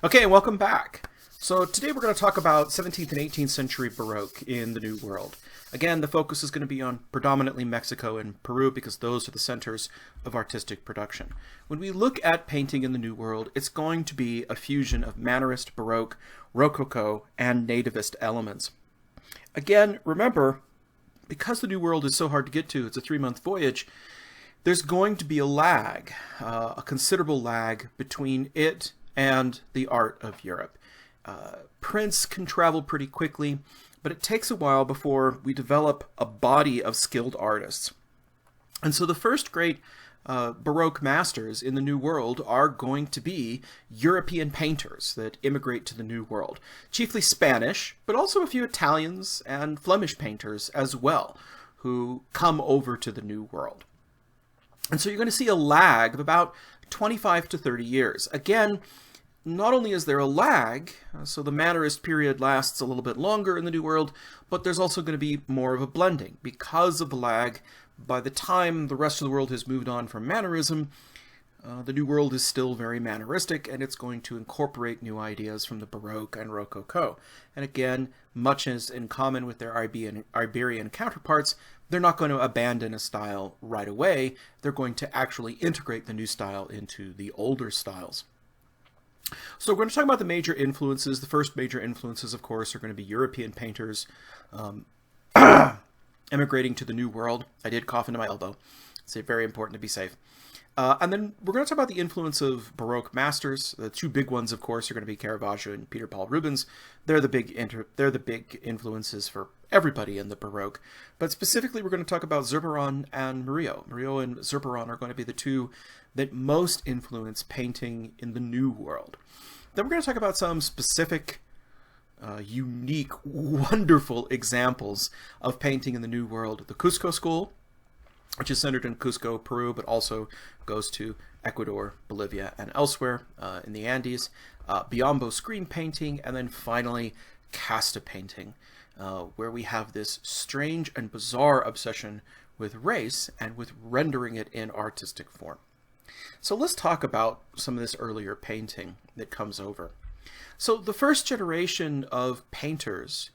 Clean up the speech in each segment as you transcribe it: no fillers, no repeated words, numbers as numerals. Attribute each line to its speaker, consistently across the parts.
Speaker 1: Okay, welcome back. So today we're going to talk about 17th and 18th century Baroque in the New World. Again, the focus is going to be on predominantly Mexico and Peru because those are the centers of artistic production. When we look at painting in the New World, it's going to be a fusion of Mannerist, Baroque, Rococo, and Nativist elements. Again, remember, because the New World is so hard to get to, it's a 3-month voyage, there's going to be a lag, a considerable lag between it and the art of Europe. Prints can travel pretty quickly, but it takes a while before we develop a body of skilled artists. And so the first great Baroque masters in the New World are going to be European painters that immigrate to the New World, chiefly Spanish, but also a few Italians and Flemish painters as well, who come over to the New World. And so you're going to see a lag of about 25 to 30 years. Again, not only is there a lag, so the Mannerist period lasts a little bit longer in the New World, but there's also going to be more of a blending. Because of the lag, by the time the rest of the world has moved on from Mannerism, the New World is still very Manneristic, and it's going to incorporate new ideas from the Baroque and Rococo. And again, much as in common with their Iberian counterparts, they're not going to abandon a style right away. They're going to actually integrate the new style into the older styles. So we're going to talk about the major influences. The first major influences, of course, are going to be European painters emigrating to the New World. I did cough into my elbow. It's very important to be safe. And then we're going to talk about the influence of Baroque masters. The two big ones, of course, are going to be Caravaggio and Peter Paul Rubens. They're the big influences for everybody in the Baroque. But specifically, we're going to talk about Zurbaran and Murillo. Murillo and Zurbaran are going to be the two that most influence painting in the New World. Then we're going to talk about some specific, unique, wonderful examples of painting in the New World. The Cusco School, which is centered in Cusco, Peru, but also goes to Ecuador, Bolivia, and elsewhere in the Andes. Biombo screen painting, and then finally casta painting, where we have this strange and bizarre obsession with race and with rendering it in artistic form. So let's talk about some of this earlier painting that comes over. So the first generation of painters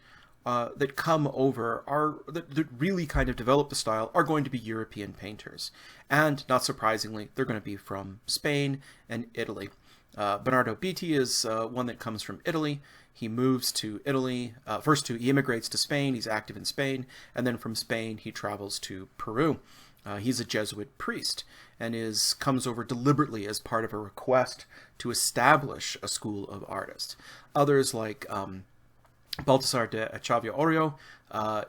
Speaker 1: that come over that really kind of develop the style are going to be European painters. And not surprisingly, they're going to be from Spain and Italy. Bernardo Betti is one that comes from Italy. He moves to Italy. He immigrates to Spain. He's active in Spain. And then from Spain, he travels to Peru. He's a Jesuit priest and comes over deliberately as part of a request to establish a school of artists. Others like Baltasar de Chaviaorio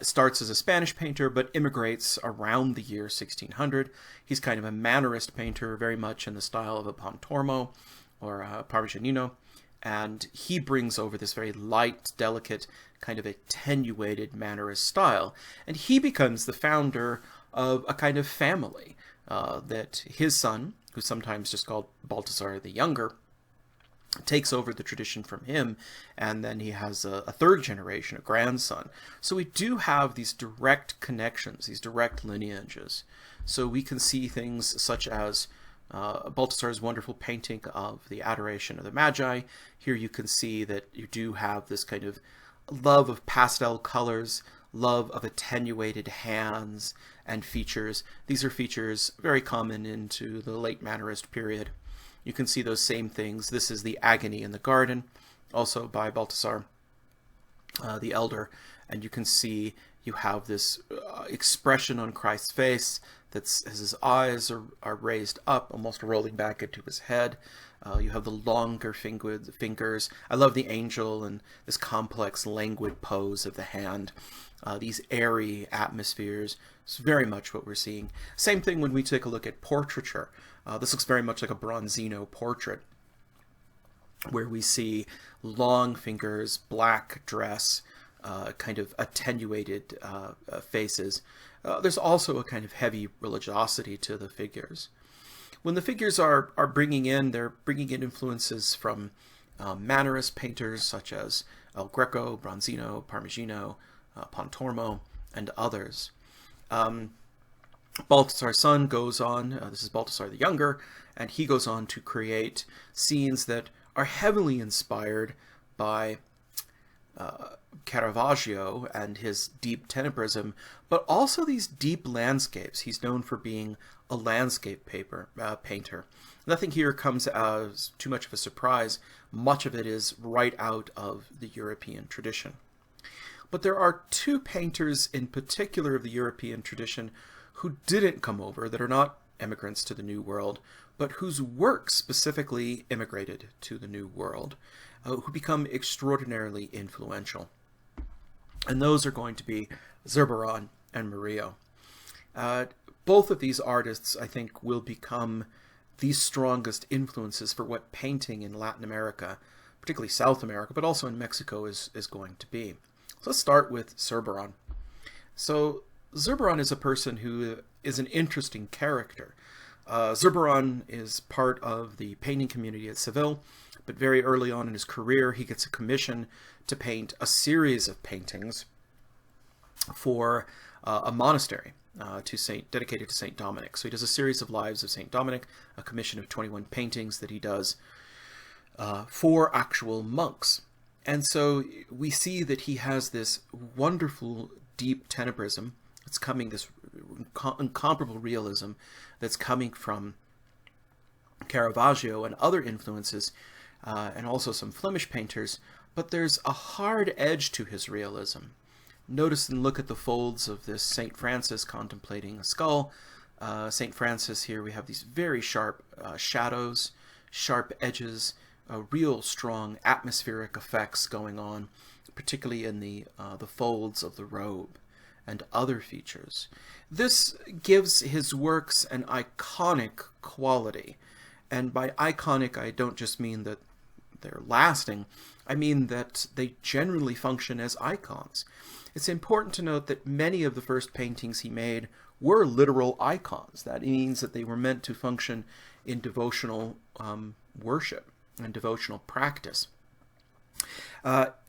Speaker 1: starts as a Spanish painter but immigrates around the year 1600. He's kind of a Mannerist painter, very much in the style of a Pontormo or Parmigianino, and he brings over this very light, delicate, kind of attenuated Mannerist style, and he becomes the founder of a kind of family that his son, who's sometimes just called Baltasar the Younger, takes over the tradition from him, and then he has a third generation, a grandson. So we do have these direct connections, these direct lineages. So we can see things such as Baltasar's wonderful painting of the Adoration of the Magi. Here you can see that you do have this kind of love of pastel colors, love of attenuated hands and features. These are features very common into the late Mannerist period. You can see those same things. This is the Agony in the Garden, also by Baltasar the Elder. And you can see you have this expression on Christ's face as his eyes are raised up, almost rolling back into his head. You have the longer fingers. I love the angel and this complex, languid pose of the hand. These airy atmospheres. It's very much what we're seeing. Same thing when we take a look at portraiture. This looks very much like a Bronzino portrait, where we see long fingers, black dress, kind of attenuated faces. There's also a kind of heavy religiosity to the figures. When the figures are bringing in, they're bringing in influences from Mannerist painters such as El Greco, Bronzino, Parmigiano, Pontormo, and others. Baltasar's son goes on, this is Baltasar the Younger, and he goes on to create scenes that are heavily inspired by Caravaggio and his deep tenebrism, but also these deep landscapes. He's known for being a landscape painter. Nothing here comes as too much of a surprise. Much of it is right out of the European tradition. But there are two painters in particular of the European tradition who didn't come over, that are not immigrants to the New World, but whose work specifically immigrated to the New World, who become extraordinarily influential. And those are going to be Zurbaran and Murillo. Both of these artists, I think, will become the strongest influences for what painting in Latin America, particularly South America, but also in Mexico, is going to be. So let's start with Zurbaran. So Zurbaran is a person who is an interesting character. Zurbaran is part of the painting community at Seville, but very early on in his career, he gets a commission to paint a series of paintings for a monastery dedicated to St. Dominic. So he does a series of Lives of St. Dominic, a commission of 21 paintings that he does for actual monks. And so we see that he has this wonderful deep tenebrism. It's coming, this incomparable realism that's coming from Caravaggio and other influences, and also some Flemish painters, but there's a hard edge to his realism. Notice and look at the folds of this St. Francis contemplating a skull. St. Francis here, we have these very sharp shadows, sharp edges, real strong atmospheric effects going on, particularly in the folds of the robe and other features. This gives his works an iconic quality. And by iconic, I don't just mean that they're lasting, I mean that they generally function as icons. It's important to note that many of the first paintings he made were literal icons. That means that they were meant to function in devotional worship and devotional practice.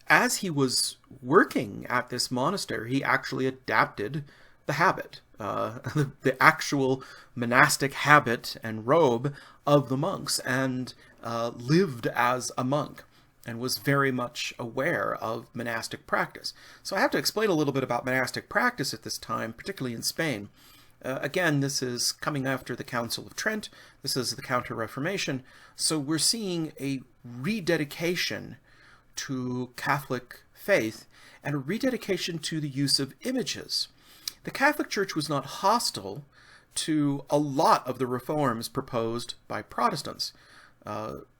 Speaker 1: As he was working at this monastery, he actually adapted the habit, the actual monastic habit and robe of the monks, and lived as a monk, and was very much aware of monastic practice. So I have to explain a little bit about monastic practice at this time, particularly in Spain. Again, this is coming after the Council of Trent. This is the Counter-Reformation. So we're seeing a rededication to Catholic faith and a rededication to the use of images. The Catholic Church was not hostile to a lot of the reforms proposed by Protestants.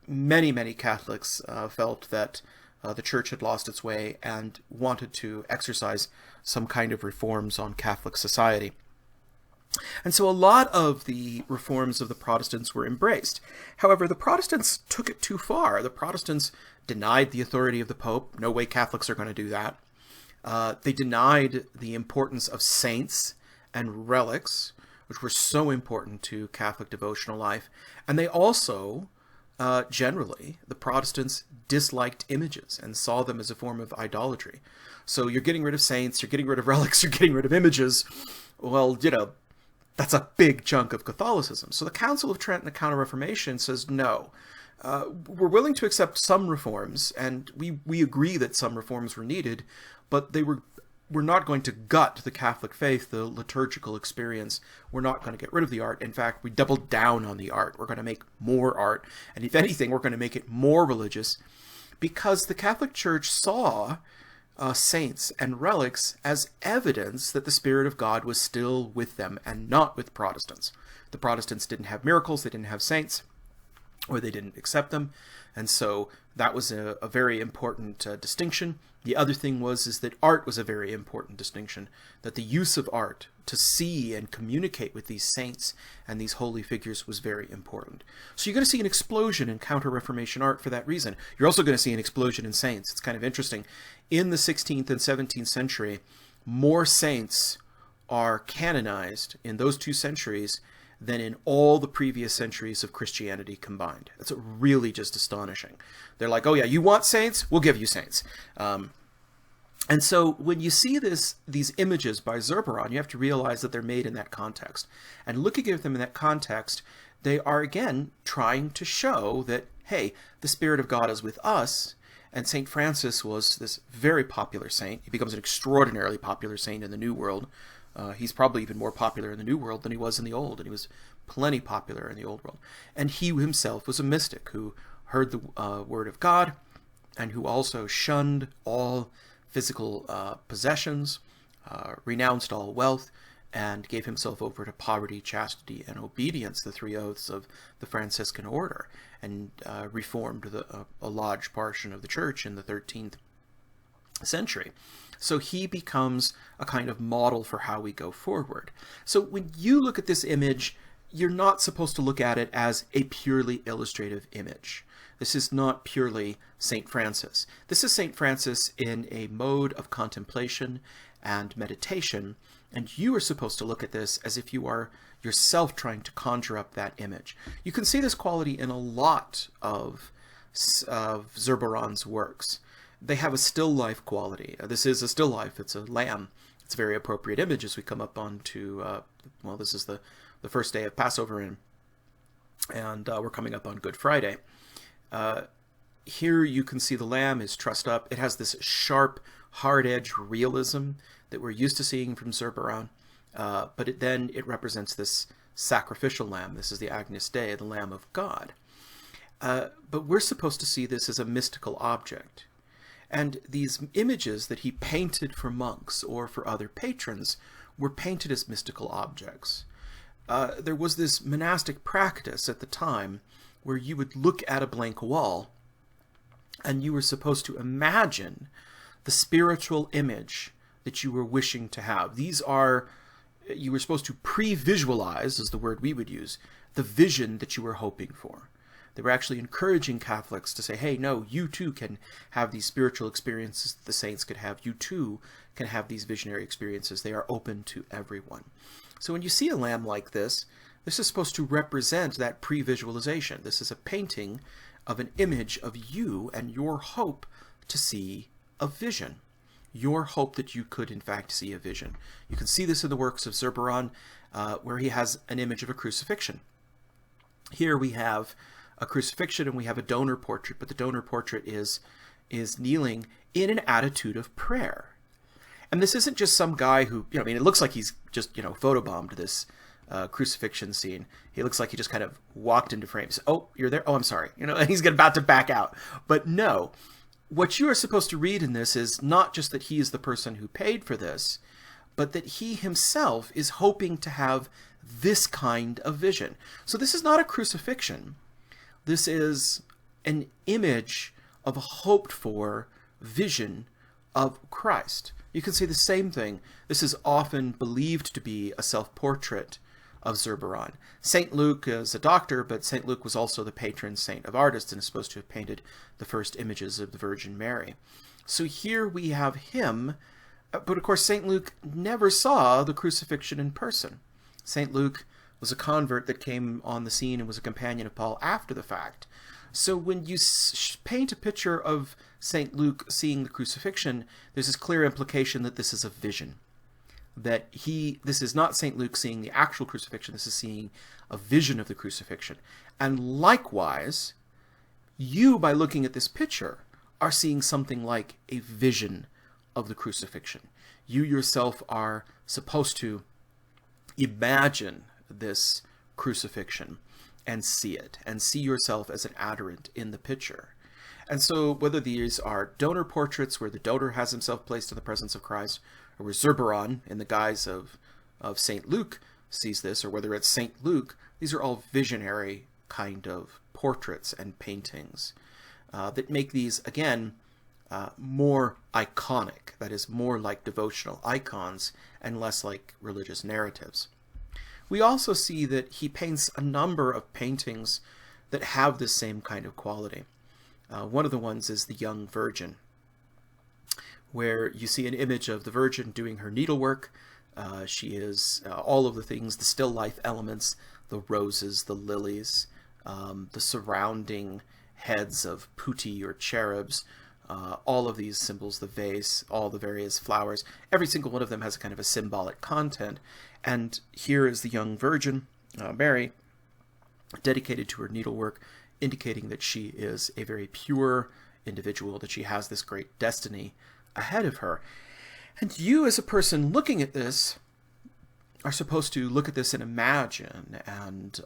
Speaker 1: Many Catholics felt that the Church had lost its way and wanted to exercise some kind of reforms on Catholic society. And so a lot of the reforms of the Protestants were embraced. However, the Protestants took it too far. The Protestants denied the authority of the Pope. No way Catholics are going to do that. They denied the importance of saints and relics, which were so important to Catholic devotional life. And they also, generally, the Protestants disliked images and saw them as a form of idolatry. So you're getting rid of saints, you're getting rid of relics, you're getting rid of images. Well, you know, that's a big chunk of Catholicism. So the Council of Trent and the Counter-Reformation says, no, we're willing to accept some reforms, and we agree that some reforms were needed, but we're not going to gut the Catholic faith, the liturgical experience. We're not going to get rid of the art. In fact, we doubled down on the art. We're going to make more art, and if anything, we're going to make it more religious, because the Catholic Church saw saints and relics as evidence that the Spirit of God was still with them and not with Protestants. The Protestants didn't have miracles, they didn't have saints, or they didn't accept them, and so that was a very important distinction. The other thing is that art was a very important distinction, that the use of art to see and communicate with these saints and these holy figures was very important. So you're going to see an explosion in Counter-Reformation art for that reason. You're also going to see an explosion in saints. It's kind of interesting. In the 16th and 17th century, more saints are canonized in those 2 centuries than in all the previous centuries of Christianity combined. That's really just astonishing. They're like, oh yeah, you want saints? We'll give you saints. And so when you see these images by Zurbaran, you have to realize that they're made in that context. And looking at them in that context, they are, again, trying to show that, hey, the Spirit of God is with us. And St. Francis was this very popular saint. He becomes an extraordinarily popular saint in the New World. He's probably even more popular in the New World than he was in the Old, and he was plenty popular in the Old World. And he himself was a mystic who heard the word of God, and who also shunned all physical possessions, renounced all wealth, and gave himself over to poverty, chastity, and obedience, the three oaths of the Franciscan order, and reformed a large portion of the church in the 13th century. So he becomes a kind of model for how we go forward. So when you look at this image, you're not supposed to look at it as a purely illustrative image. This is not purely St. Francis. This is St. Francis in a mode of contemplation and meditation, and you are supposed to look at this as if you are yourself trying to conjure up that image. You can see this quality in a lot of Zurbaran's works. They have a still life quality. This is a still life. It's a lamb. It's a very appropriate image as we come up onto, well, this is the first day of Passover, and we're coming up on Good Friday. Here you can see the lamb is trussed up. It has this sharp, hard-edged realism that we're used to seeing from Zurbaran, but then it represents this sacrificial lamb. This is the Agnus Dei, the Lamb of God. But we're supposed to see this as a mystical object. And these images that he painted for monks or for other patrons were painted as mystical objects. There was this monastic practice at the time where you would look at a blank wall and you were supposed to imagine the spiritual image that you were wishing to have. You were supposed to pre-visualize, is the word we would use, the vision that you were hoping for. They were actually encouraging Catholics to say, hey, no, you too can have these spiritual experiences that the saints could have. You too can have these visionary experiences. They are open to everyone. So when you see a lamb like this is supposed to represent that pre-visualization. This is a painting of an image of you and your hope to see a vision. Your hope that you could, in fact, see a vision. You can see this in the works of Zurbaran, where he has an image of a crucifixion. Here we have a crucifixion and we have a donor portrait, but the donor portrait is kneeling in an attitude of prayer. And this isn't just some guy who, I mean, it looks like he's just, photobombed this crucifixion scene. He looks like he just kind of walked into frames. Oh, you're there? Oh, I'm sorry. And he's about to back out. But no, what you are supposed to read in this is not just that he is the person who paid for this, but that he himself is hoping to have this kind of vision. So this is not a crucifixion. This is an image of a hoped-for vision of Christ. You can see the same thing. This is often believed to be a self-portrait of Zurbaran. St. Luke is a doctor, but St. Luke was also the patron saint of artists and is supposed to have painted the first images of the Virgin Mary. So here we have him, but of course St. Luke never saw the crucifixion in person. St. Luke was a convert that came on the scene and was a companion of Paul after the fact. So when you paint a picture of St. Luke seeing the crucifixion, there's this clear implication that this is a vision. That this is not St. Luke seeing the actual crucifixion, this is seeing a vision of the crucifixion. And likewise, you, by looking at this picture, are seeing something like a vision of the crucifixion. You yourself are supposed to imagine this crucifixion and see it, and see yourself as an adherent in the picture. And so whether these are donor portraits where the donor has himself placed in the presence of Christ, or where Zurbaran, in the guise of St. Luke, sees this, or whether it's St. Luke, these are all visionary kind of portraits and paintings that make these, again, more iconic, that is, more like devotional icons and less like religious narratives. We also see that he paints a number of paintings that have this same kind of quality. One of the ones is the Young Virgin, where you see an image of the Virgin doing her needlework. She is all of the things, the still life elements, the roses, the lilies, the surrounding heads of putti or cherubs, all of these symbols, the vase, all the various flowers. Every single one of them has a kind of a symbolic content. And here is the Young Virgin, Mary, dedicated to her needlework indicating that she is a very pure individual, that she has this great destiny ahead of her. And you, as a person looking at this, are supposed to look at this and imagine and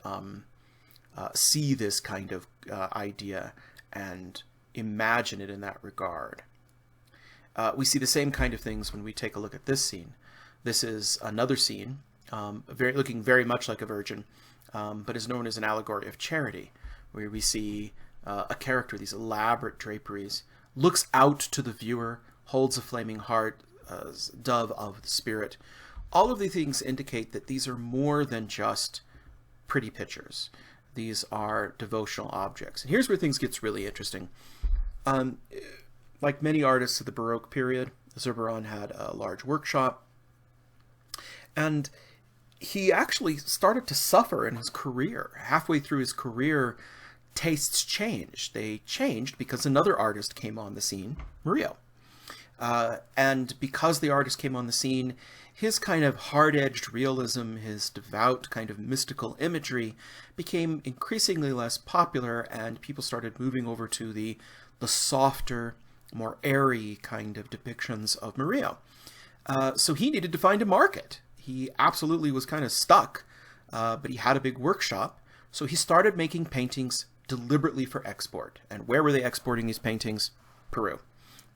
Speaker 1: see this kind of idea and imagine it in that regard. We see the same kind of things when we take a look at this scene. This is another scene, looking very much like a virgin, but is known as an allegory of charity, where we see a character, these elaborate draperies, looks out to the viewer, holds a flaming heart, dove of the spirit. All of these things indicate that these are more than just pretty pictures. These are devotional objects. And here's where things gets really interesting. Like many artists of the Baroque period, Zurbaran had a large workshop, and he actually started to suffer in his career. Halfway through his career, tastes changed. They changed because another artist came on the scene, Murillo. And because the artist came on the scene, his kind of hard-edged realism, his devout kind of mystical imagery became increasingly less popular, and people started moving over to the softer, more airy kind of depictions of Murillo. So he needed to find a market. He absolutely was kind of stuck, but he had a big workshop, so he started making paintings deliberately for export. And where were they exporting these paintings? Peru.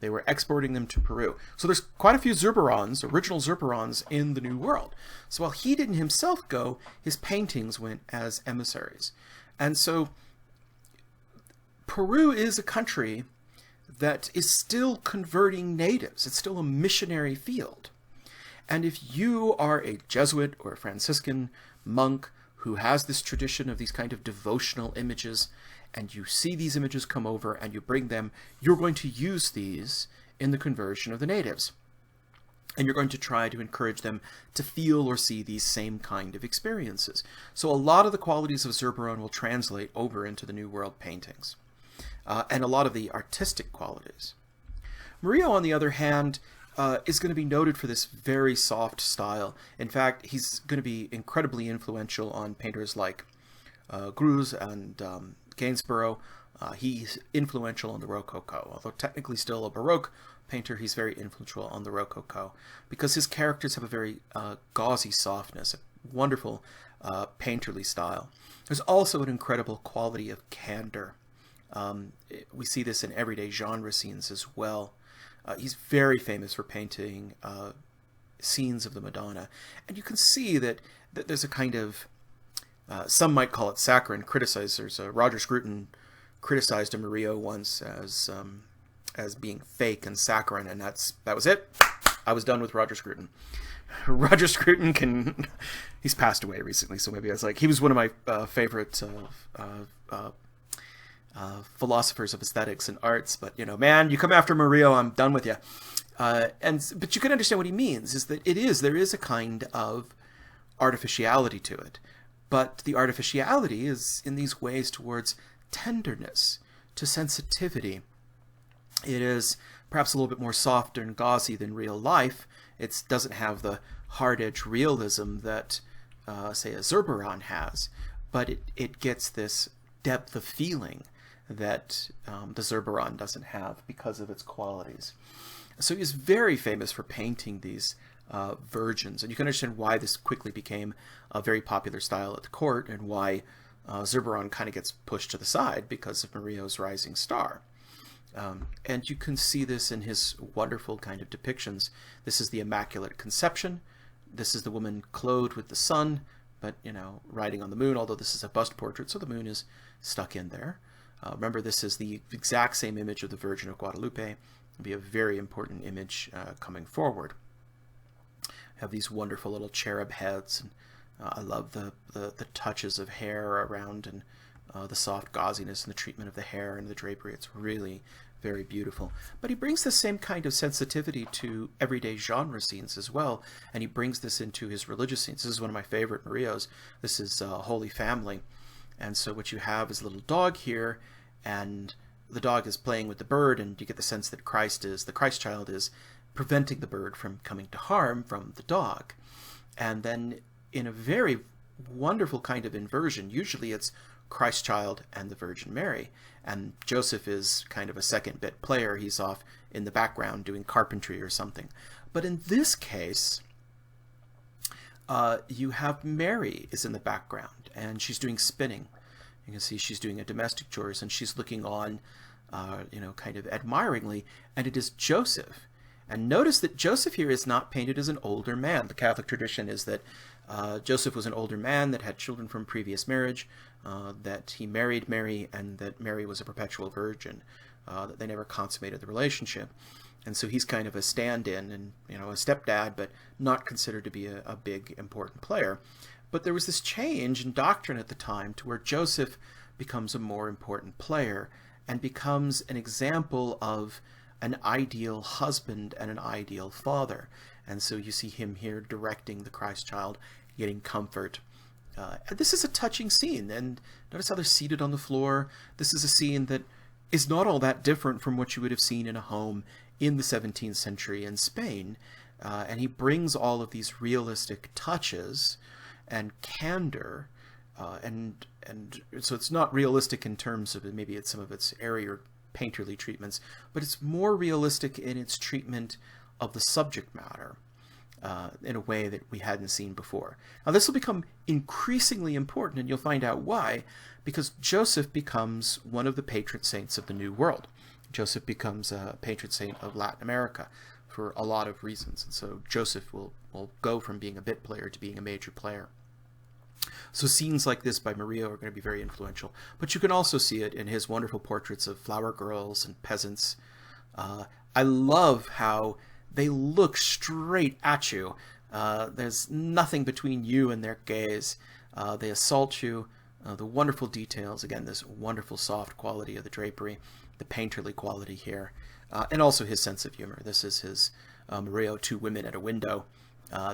Speaker 1: They were exporting them to Peru. So there's quite a few Zurbarans, original Zurbarans, in the New World. So while he didn't himself go, his paintings went as emissaries. And so Peru is a country that is still converting natives. It's still a missionary field. And if you are a Jesuit or a Franciscan monk who has this tradition of these kind of devotional images, and you see these images come over and you bring them, you're going to use these in the conversion of the natives. And you're going to try to encourage them to feel or see these same kind of experiences. So a lot of the qualities of Zurbaran will translate over into the New World paintings. And a lot of the artistic qualities. Murillo, on the other hand, is going to be noted for this very soft style. In fact, he's going to be incredibly influential on painters like Greuze and Gainsborough. He's influential on the Rococo. Although technically still a Baroque painter, he's very influential on the Rococo because his characters have a very gauzy softness, a wonderful painterly style. There's also an incredible quality of candor. We see this in everyday genre scenes as well. He's very famous for painting scenes of the Madonna. And you can see that there's a kind of, some might call it saccharine criticizers. Roger Scruton criticized Murillo once as being fake and saccharine, and that was it. I was done with Roger Scruton. Roger Scruton he's passed away recently, so maybe I was like, he was one of my favorite philosophers of aesthetics and arts, but man, you come after Murillo, I'm done with you. But you can understand what he means, is that there is a kind of artificiality to it, but the artificiality is in these ways towards tenderness, to sensitivity. It is perhaps a little bit more soft and gauzy than real life. It doesn't have the hard-edged realism that, say, a Zurbaran has, but it gets this depth of feeling that the Zurbaran doesn't have because of its qualities. So he's very famous for painting these virgins, and you can understand why this quickly became a very popular style at the court and why Zurbaran kind of gets pushed to the side because of Murillo's rising star. And you can see this in his wonderful kind of depictions. This is the Immaculate Conception. This is the woman clothed with the sun, but, riding on the moon, although this is a bust portrait, so the moon is stuck in there. Remember, this is the exact same image of the Virgin of Guadalupe. It'll be a very important image coming forward. Have these wonderful little cherub heads, and I love the touches of hair around and the soft gauziness and the treatment of the hair and the drapery. It's really very beautiful. But he brings the same kind of sensitivity to everyday genre scenes as well, and he brings this into his religious scenes. This is one of my favorite Murillos. This is Holy Family. And so what you have is a little dog here, and the dog is playing with the bird, and you get the sense that the Christ child is preventing the bird from coming to harm from the dog. And then in a very wonderful kind of inversion, usually it's Christ child and the Virgin Mary. And Joseph is kind of a second bit player. He's off in the background doing carpentry or something. But in this case, you have Mary is in the background, and she's doing spinning. You can see she's doing a domestic chores, and she's looking on, kind of admiringly, and it is Joseph. And notice that Joseph here is not painted as an older man. The Catholic tradition is that Joseph was an older man that had children from previous marriage, that he married Mary, and that Mary was a perpetual virgin, that they never consummated the relationship. And so he's kind of a stand-in and, a stepdad, but not considered to be a big, important player. But there was this change in doctrine at the time to where Joseph becomes a more important player and becomes an example of an ideal husband and an ideal father. And so you see him here directing the Christ child, getting comfort. And this is a touching scene. And notice how they're seated on the floor. This is a scene that is not all that different from what you would have seen in a home in the 17th century in Spain. And he brings all of these realistic touches and candor. And so it's not realistic in terms of maybe it's some of its airier painterly treatments, but it's more realistic in its treatment of the subject matter in a way that we hadn't seen before. Now this will become increasingly important, and you'll find out why, because Joseph becomes one of the patron saints of the New World. Joseph becomes a patron saint of Latin America for a lot of reasons, and so Joseph will go from being a bit player to being a major player. So scenes like this by Murillo are going to be very influential. But you can also see it in his wonderful portraits of flower girls and peasants. I love how they look straight at you. There's nothing between you and their gaze. They assault you. The wonderful details, again, this wonderful soft quality of the drapery, the painterly quality here, and also his sense of humor. This is his Murillo, Two Women at a Window.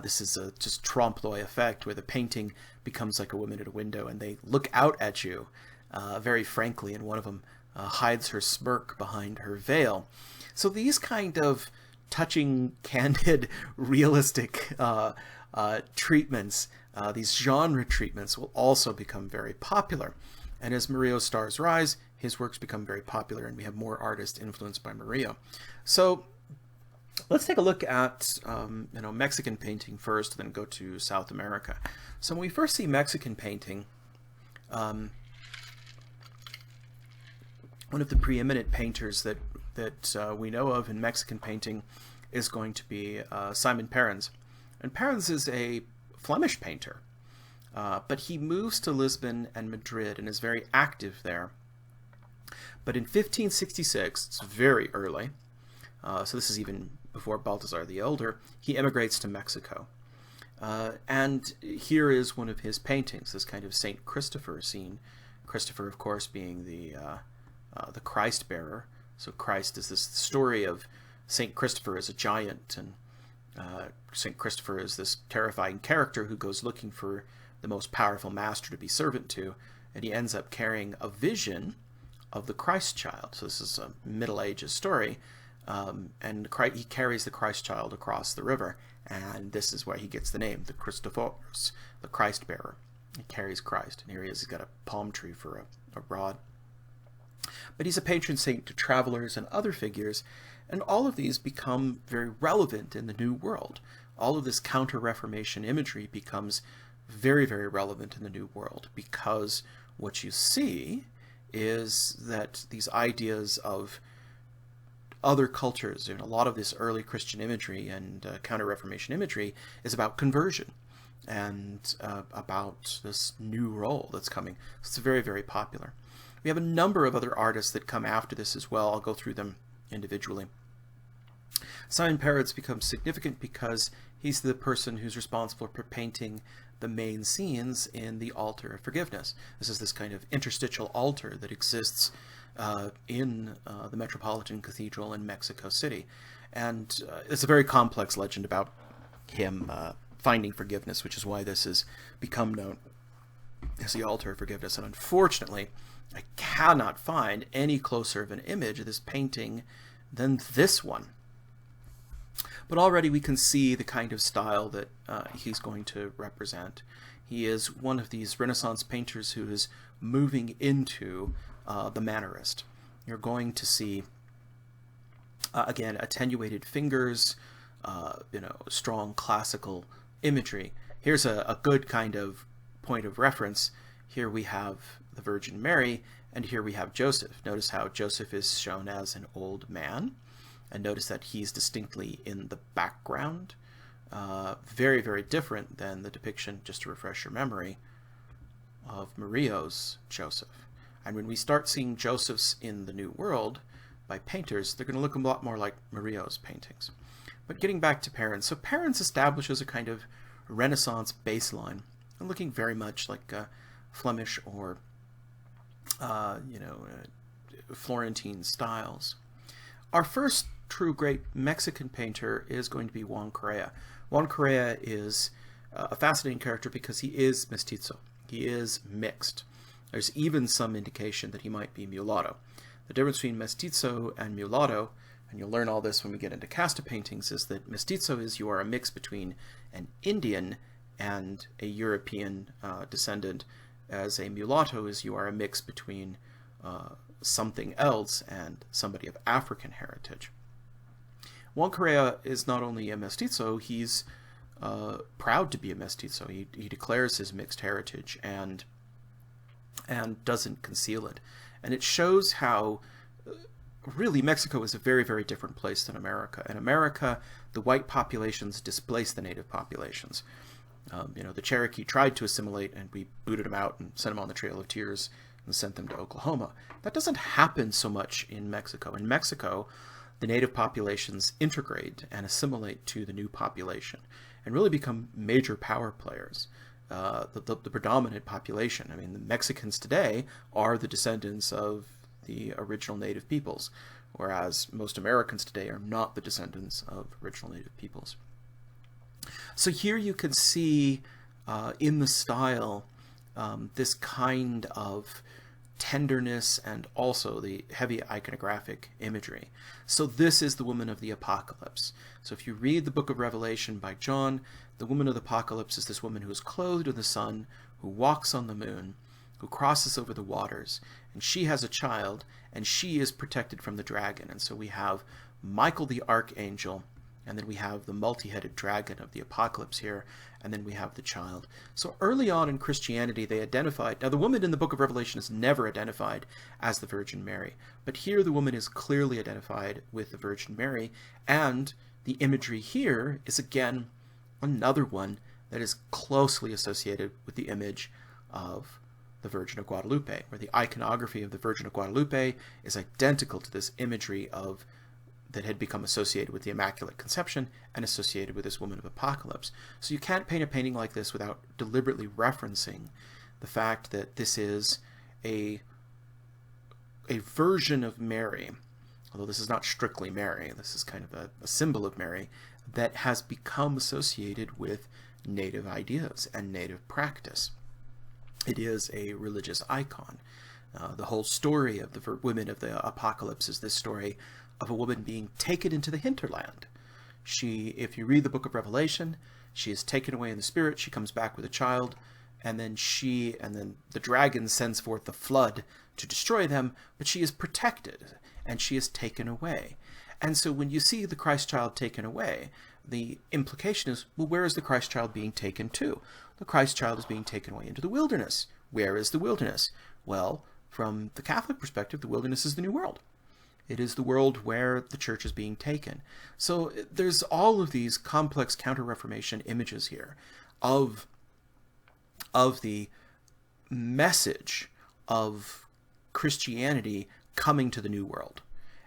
Speaker 1: This is a just trompe-l'oeil effect where the painting becomes like a woman at a window and they look out at you very frankly, and one of them hides her smirk behind her veil. So these kind of touching, candid, realistic treatments, these genre treatments will also become very popular. And as Murillo's stars rise, his works become very popular and we have more artists influenced by Murillo. So let's take a look at Mexican painting first, then go to South America. So when we first see Mexican painting, one of the preeminent painters that we know of in Mexican painting is going to be Simon Perens. And Perens is a Flemish painter, but he moves to Lisbon and Madrid and is very active there. But in 1566, it's very early, so this is even before Balthazar the Elder, he emigrates to Mexico. And here is one of his paintings, this kind of Saint Christopher scene. Christopher, of course, being the Christ bearer. So Christ is this story of Saint Christopher as a giant, and Saint Christopher is this terrifying character who goes looking for the most powerful master to be servant to, and he ends up carrying a vision of the Christ child. So this is a Middle Ages story. And he carries the Christ child across the river, and this is why he gets the name, the Christophorus, the Christ bearer. He carries Christ, and here he is, he's got a palm tree for a rod. But he's a patron saint to travelers and other figures, and all of these become very relevant in the New World. All of this counter-Reformation imagery becomes very, very relevant in the New World, because what you see is that these ideas of other cultures, and a lot of this early Christian imagery and counter-Reformation imagery is about conversion and about this new role that's coming. So it's very, very popular. We have a number of other artists that come after this as well. I'll go through them individually. Simon Perens becomes significant because he's the person who's responsible for painting the main scenes in the Altar of Forgiveness. This is this kind of interstitial altar that exists in the Metropolitan Cathedral in Mexico City. And it's a very complex legend about him finding forgiveness, which is why this has become known as the Altar of Forgiveness. And unfortunately, I cannot find any closer of an image of this painting than this one. But already we can see the kind of style that he's going to represent. He is one of these Renaissance painters who is moving into the Mannerist. You're going to see, again, attenuated fingers, strong classical imagery. Here's a good kind of point of reference. Here we have the Virgin Mary, and here we have Joseph. Notice how Joseph is shown as an old man, and notice that he's distinctly in the background. Very, very different than the depiction, just to refresh your memory, of Murillo's Joseph. And when we start seeing Josephs in the New World by painters, they're going to look a lot more like Murillo's paintings. But getting back to Perrins, so Perrins establishes a kind of Renaissance baseline, and looking very much like Flemish or Florentine styles. Our first true great Mexican painter is going to be Juan Correa. Juan Correa is a fascinating character because he is mestizo. He is mixed. There's even some indication that he might be mulatto. The difference between mestizo and mulatto, and you'll learn all this when we get into casta paintings, is that mestizo is you are a mix between an Indian and a European descendant, as a mulatto is you are a mix between something else and somebody of African heritage. Juan Correa is not only a mestizo, he's proud to be a mestizo. He declares his mixed heritage and doesn't conceal it. And it shows how really Mexico is a very, very different place than America. In America, the white populations displaced the native populations. The Cherokee tried to assimilate, and we booted them out and sent them on the Trail of Tears and sent them to Oklahoma. That doesn't happen so much in Mexico. In Mexico, the native populations integrate and assimilate to the new population and really become major power players. The predominant population. I mean, the Mexicans today are the descendants of the original native peoples, whereas most Americans today are not the descendants of original native peoples. So here you can see in the style this kind of tenderness and also the heavy iconographic imagery. So this is the woman of the apocalypse. So if you read the book of Revelation by John, the woman of the apocalypse is this woman who is clothed in the sun, who walks on the moon, who crosses over the waters, and she has a child, and she is protected from the dragon. And so we have Michael the archangel, and then we have the multi-headed dragon of the apocalypse here, and then we have the child. So early on in Christianity, they identified, now the woman in the book of Revelation is never identified as the Virgin Mary, but here the woman is clearly identified with the Virgin Mary, and the imagery here is again another one that is closely associated with the image of the Virgin of Guadalupe, where the iconography of the Virgin of Guadalupe is identical to this imagery of that had become associated with the Immaculate Conception and associated with this woman of apocalypse. So you can't paint a painting like this without deliberately referencing the fact that this is a version of Mary, although this is not strictly Mary, this is kind of a symbol of Mary, that has become associated with native ideas and native practice. It is a religious icon. The whole story of the women of the apocalypse is this story of a woman being taken into the hinterland. If you read the book of Revelation, she is taken away in the spirit, she comes back with a child, and then the dragon sends forth the flood to destroy them, but she is protected, and she is taken away. And so when you see the Christ child taken away, the implication is, well, where is the Christ child being taken to? The Christ child is being taken away into the wilderness. Where is the wilderness? Well, from the Catholic perspective, the wilderness is the New World. It is the world where the church is being taken. So there's all of these complex Counter-Reformation images here of the message of Christianity coming to the New World,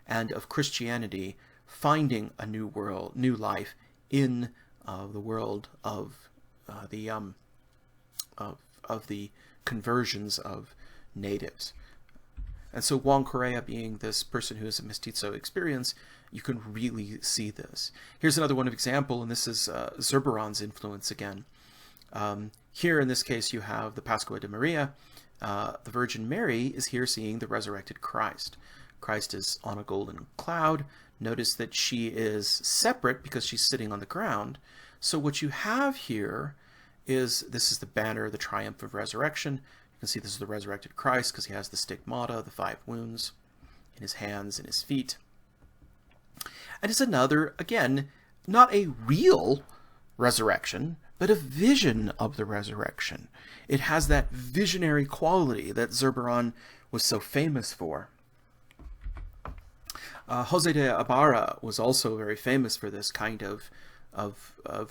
Speaker 1: and of Christianity finding a new world, new life in the world of the conversions of natives. And so Juan Correa being this person who has a mestizo experience, you can really see this. Here's another one of example, and this is Zurbaran's influence again. Here in this case you have the Pascua de Maria. The Virgin Mary is here seeing the resurrected Christ. Christ is on a golden cloud. Notice that she is separate because she's sitting on the ground. So what you have here is, this is the banner, the triumph of resurrection. You can see this is the resurrected Christ because he has the stigmata, the 5 wounds in his hands and his feet. And it's another, again, not a real resurrection, but a vision of the resurrection. It has that visionary quality that Zurbaran was so famous for. Jose de Ibarra was also very famous for this kind of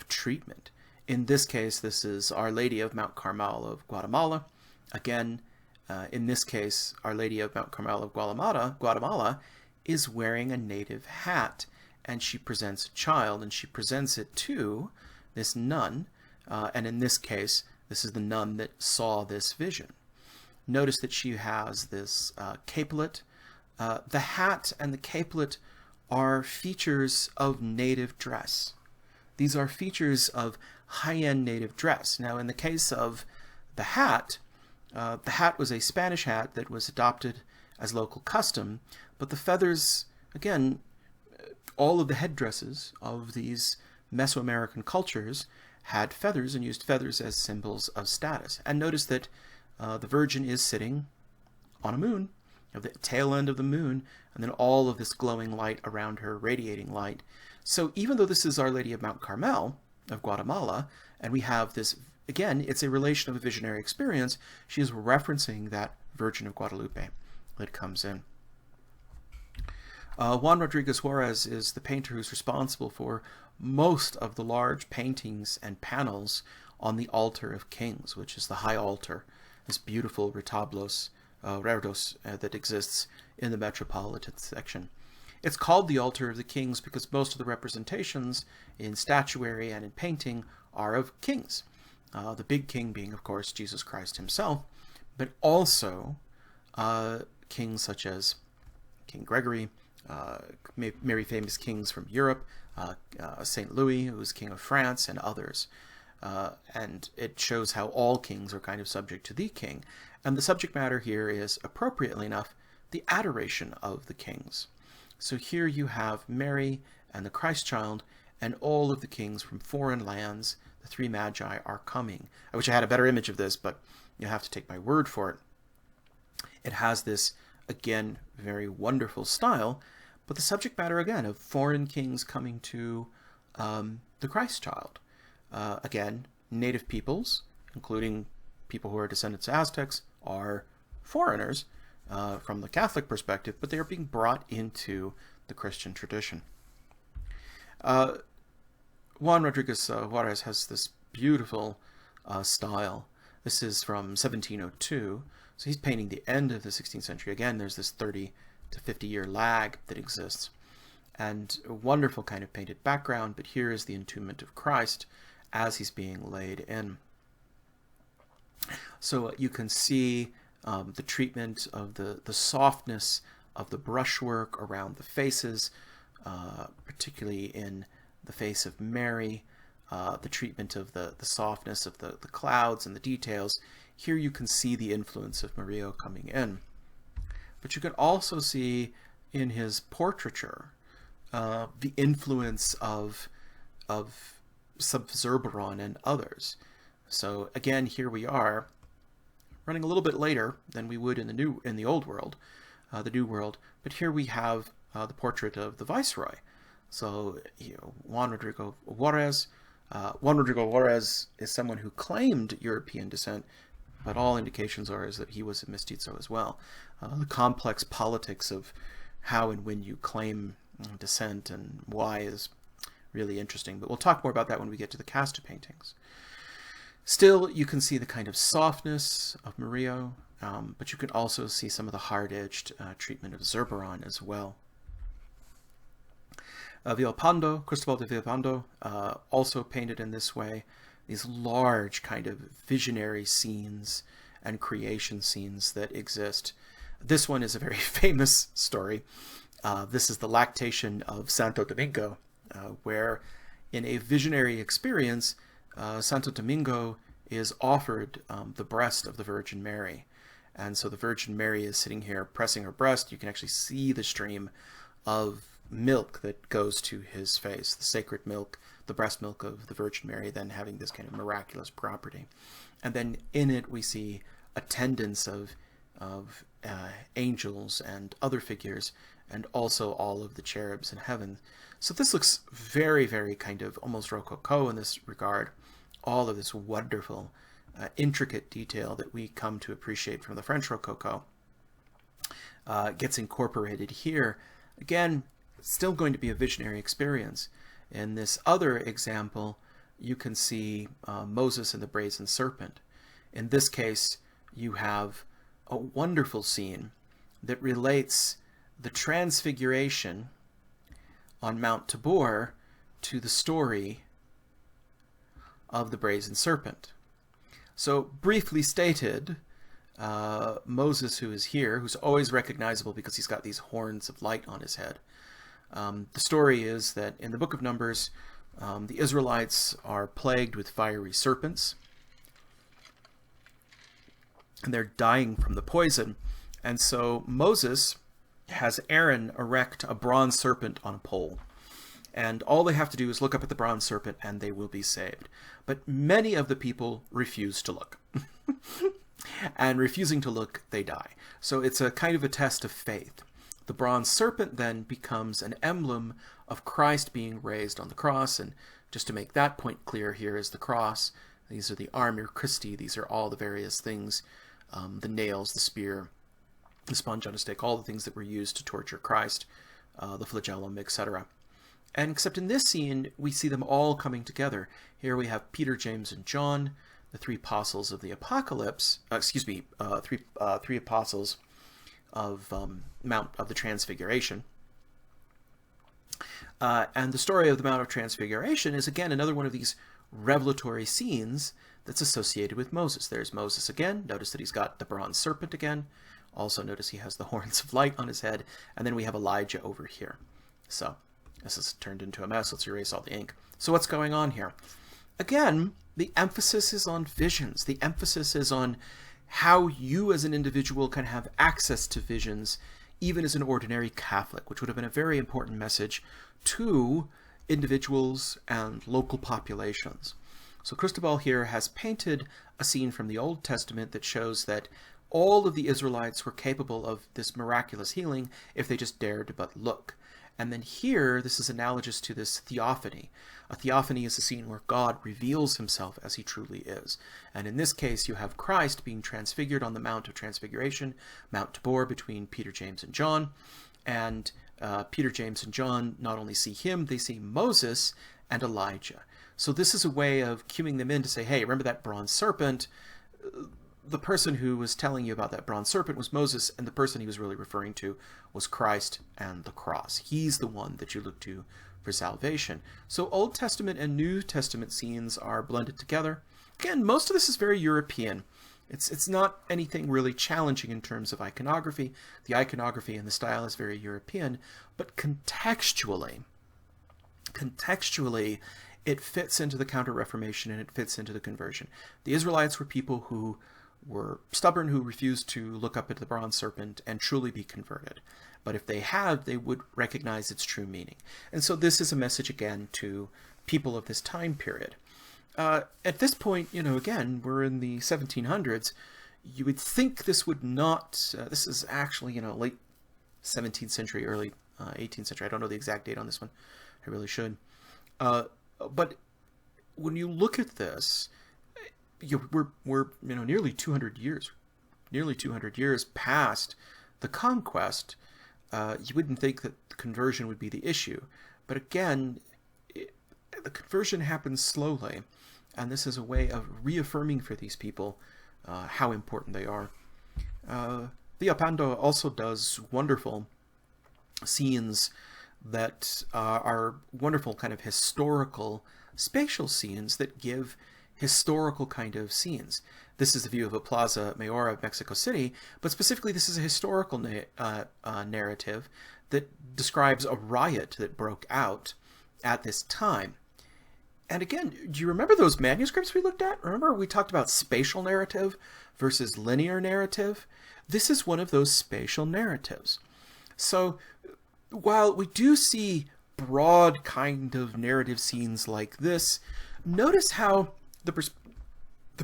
Speaker 1: treatment. In this case, this is Our Lady of Mount Carmel of Guatemala. Again, in this case, Our Lady of Mount Carmel of Guatemala is wearing a native hat, and she presents a child, and she presents it to this nun, and in this case, this is the nun that saw this vision. Notice that she has this capelet. The hat and the capelet are features of native dress. These are features of high-end native dress. Now, in the case of the hat was a Spanish hat that was adopted as local custom, but the feathers, again, all of the headdresses of these Mesoamerican cultures had feathers and used feathers as symbols of status. And notice that the Virgin is sitting on a moon, of the tail end of the moon, and then all of this glowing light around her, radiating light. So even though this is Our Lady of Mount Carmel of Guatemala, and we have this, again, it's a relation of a visionary experience, she is referencing that Virgin of Guadalupe that comes in. Juan Rodriguez Juarez is the painter who's responsible for most of the large paintings and panels on the Altar of Kings, which is the high altar, this beautiful retablos, reredos that exists in the metropolitan section. It's called the Altar of the Kings because most of the representations in statuary and in painting are of kings. The big king being, of course, Jesus Christ himself, but also kings such as King Gregory, very famous kings from Europe, St. Louis, who was king of France, and others. And it shows how all kings are kind of subject to the king. And the subject matter here is, appropriately enough, the adoration of the kings. So here you have Mary and the Christ child and all of the kings from foreign lands. The 3 magi are coming. I wish I had a better image of this, but you have to take my word for it. It has this, again, very wonderful style, but the subject matter, again, of foreign kings coming to the Christ child. Again, native peoples, including people who are descendants of Aztecs, are foreigners from the Catholic perspective, but they are being brought into the Christian tradition. Juan Rodriguez Juarez has this beautiful style. This is from 1702, so he's painting the end of the 16th century. Again, there's this 30 to 50 year lag that exists, and a wonderful kind of painted background, but here is the entombment of Christ as he's being laid in. So you can see the treatment of the softness of the brushwork around the faces, particularly in the face of Mary, the treatment of the softness of the clouds and the details. Here you can see the influence of Murillo coming in. But you can also see in his portraiture the influence of Zurbaran and others. So again, here we are running a little bit later than we would in the old world, the New World. But here we have the portrait of the Viceroy. So Juan Rodrigo Juarez. Juan Rodrigo Juarez is someone who claimed European descent, but all indications are that he was a mestizo as well. The complex politics of how and when you claim descent and why is really interesting, but we'll talk more about that when we get to the cast of paintings. Still, you can see the kind of softness of Murillo, but you can also see some of the hard-edged treatment of Zurbaran as well. Villalpando, Cristobal de Villalpando, also painted in this way, these large kind of visionary scenes and creation scenes that exist. This one is a very famous story. This is the lactation of Santo Domingo, where in a visionary experience, Santo Domingo is offered the breast of the Virgin Mary. And so the Virgin Mary is sitting here pressing her breast. You can actually see the stream of milk that goes to his face, the sacred milk, the breast milk of the Virgin Mary, then having this kind of miraculous property. And then in it we see attendants of angels and other figures, and also all of the cherubs in heaven. So this looks very, very kind of almost Rococo in this regard. All of this wonderful, intricate detail that we come to appreciate from the French Rococo gets incorporated here. Again, still going to be a visionary experience. In this other example, you can see Moses and the brazen serpent. In this case, you have a wonderful scene that relates the transfiguration on Mount Tabor to the story of the brazen serpent. So, briefly stated, Moses, who is here, who's always recognizable because he's got these horns of light on his head. The story is that in the book of Numbers, the Israelites are plagued with fiery serpents, and they're dying from the poison. And so Moses has Aaron erect a bronze serpent on a pole. And all they have to do is look up at the bronze serpent and they will be saved. But many of the people refuse to look. And refusing to look, they die. So it's a kind of a test of faith. The bronze serpent then becomes an emblem of Christ being raised on the cross. And just to make that point clear, here is the cross. These are the armor Christi. These are all the various things, the nails, the spear, the sponge on a stick, all the things that were used to torture Christ, the flagellum, etc. And except in this scene, we see them all coming together. Here we have Peter, James, and John, the three apostles of the Apocalypse, three apostles of Mount of the Transfiguration. And the story of the Mount of Transfiguration is, again, another one of these revelatory scenes that's associated with Moses. There's Moses again. Notice that he's got the bronze serpent again. Also notice he has the horns of light on his head. And then we have Elijah over here. So this is turned into a mess. Let's erase all the ink. So what's going on here? Again, the emphasis is on visions. The emphasis is on how you as an individual can have access to visions, even as an ordinary Catholic, which would have been a very important message to individuals and local populations. So Cristobal here has painted a scene from the Old Testament that shows that all of the Israelites were capable of this miraculous healing if they just dared but look. And then here, this is analogous to this theophany. A theophany is a scene where God reveals himself as he truly is. And in this case, you have Christ being transfigured on the Mount of Transfiguration, Mount Tabor, between Peter, James, and John. And Peter, James, and John not only see him, they see Moses and Elijah. So this is a way of cueing them in to say, hey, remember that bronze serpent? The person who was telling you about that bronze serpent was Moses, and the person he was really referring to was Christ and the cross. He's the one that you look to for salvation. So Old Testament and New Testament scenes are blended together. Again, most of this is very European. It's not anything really challenging in terms of iconography. The iconography and the style is very European, but contextually, it fits into the Counter-Reformation and it fits into the conversion. The Israelites were people who were stubborn, who refused to look up at the bronze serpent and truly be converted. But if they had, they would recognize its true meaning. And so this is a message, again, to people of this time period. At this point, again, we're in the 1700s. You would think this would not, this is actually, late 17th century, early 18th century. I don't know the exact date on this one. I really should. But when you look at this, we're nearly 200 years past the conquest. You wouldn't think that the conversion would be the issue, but again, the conversion happens slowly, and this is a way of reaffirming for these people how important they are. Theopando also does wonderful scenes that are wonderful kind of historical spatial scenes that give historical kind of scenes. This is the view of a Plaza Mayor of Mexico City, but specifically this is a historical narrative that describes a riot that broke out at this time. And again, do you remember those manuscripts we looked at? Remember we talked about spatial narrative versus linear narrative? This is one of those spatial narratives. So while we do see broad kind of narrative scenes like this, notice how the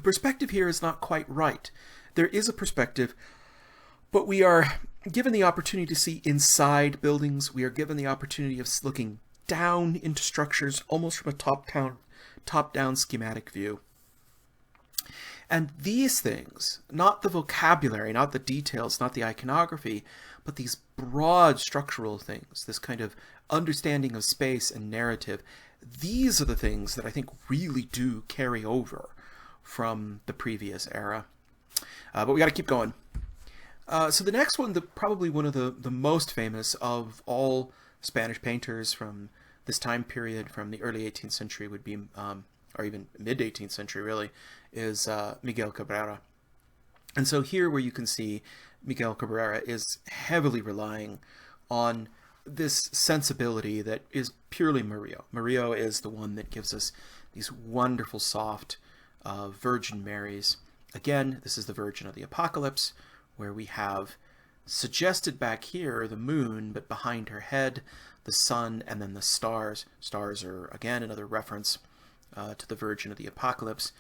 Speaker 1: perspective here is not quite right. there is a perspective, but we are given the opportunity to see inside buildings. We are given the opportunity of looking down into structures, almost from a top-down schematic view. And these things, not the vocabulary, not the details, not the iconography, but these broad structural things, this kind of understanding of space and narrative, these are the things that I think really do carry over from the previous era. But we got to keep going. So the next one, probably one of the most famous of all Spanish painters from this time period, from the early 18th century, would be, or even mid-18th century really, is Miguel Cabrera. And so here where you can see Miguel Cabrera is heavily relying on this sensibility that is purely Murillo. Murillo is the one that gives us these wonderful, soft Virgin Marys. Again, this is the Virgin of the Apocalypse, where we have suggested back here the moon, but behind her head, the sun, and then the stars. Stars are, again, another reference to the Virgin of the Apocalypse.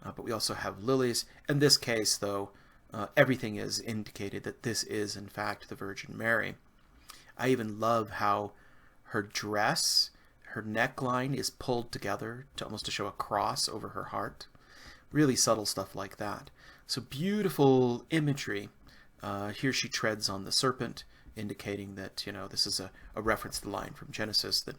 Speaker 1: But we also have lilies. In this case, though, everything is indicated that this is, in fact, the Virgin Mary. I even love how her dress, her neckline is pulled together to almost to show a cross over her heart. Really subtle stuff like that. So beautiful imagery. Here she treads on the serpent, indicating that, this is a reference to the line from Genesis that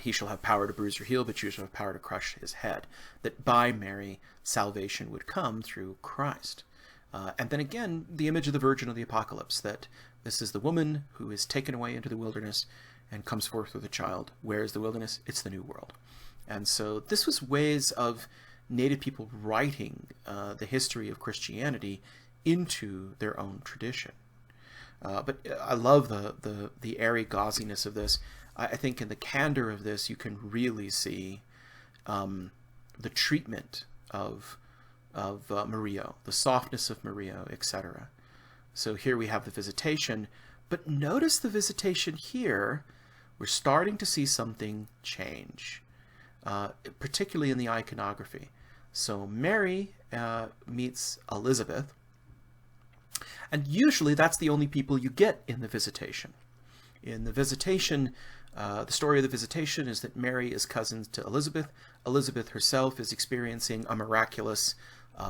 Speaker 1: he shall have power to bruise her heel, but you shall have power to crush his head. That by Mary, salvation would come through Christ. And then again, the image of the Virgin of the Apocalypse, that this is the woman who is taken away into the wilderness and comes forth with a child. Where is the wilderness? It's the New World. And so this was ways of Native people writing the history of Christianity into their own tradition. But I love the airy gauziness of this. I think in the candor of this, you can really see the treatment of Murillo, the softness of Murillo, etc. So here we have the visitation, but notice the visitation here, we're starting to see something change, particularly in the iconography. So Mary meets Elizabeth, and usually that's the only people you get in the visitation. In the visitation, the story of the visitation is that Mary is cousin to Elizabeth. Elizabeth herself is experiencing a miraculous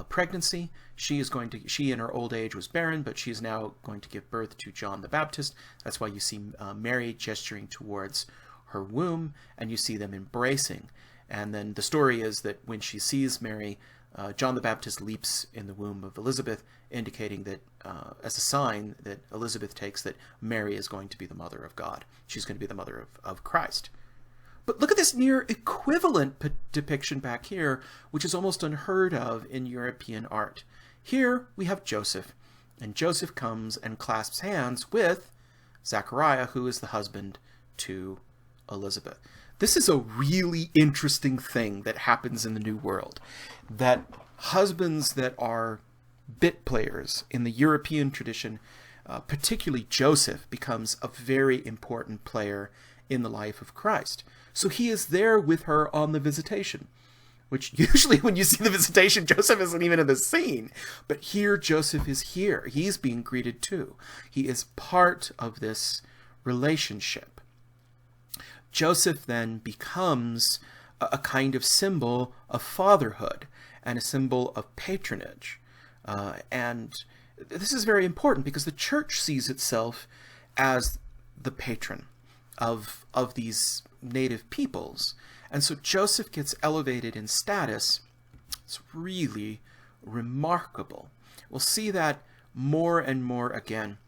Speaker 1: pregnancy. She in her old age was barren, but she's now going to give birth to John the Baptist. That's why you see Mary gesturing towards her womb, and you see them embracing. And then the story is that when she sees Mary, John the Baptist leaps in the womb of Elizabeth, indicating that as a sign that Elizabeth takes that Mary is going to be the mother of God. She's going to be the mother of Christ. But look at this near equivalent depiction back here, which is almost unheard of in European art. Here we have Joseph, and Joseph comes and clasps hands with Zachariah, who is the husband to Elizabeth. This is a really interesting thing that happens in the New World, that husbands that are bit players in the European tradition, particularly Joseph, becomes a very important player in the life of Christ. So he is there with her on the visitation, which usually when you see the visitation, Joseph isn't even in the scene. But here Joseph is here. He's being greeted too. He is part of this relationship. Joseph then becomes a kind of symbol of fatherhood and a symbol of patronage. And this is very important because the church sees itself as the patron of these native peoples. And so Joseph gets elevated in status. It's really remarkable. We'll see that more and more again.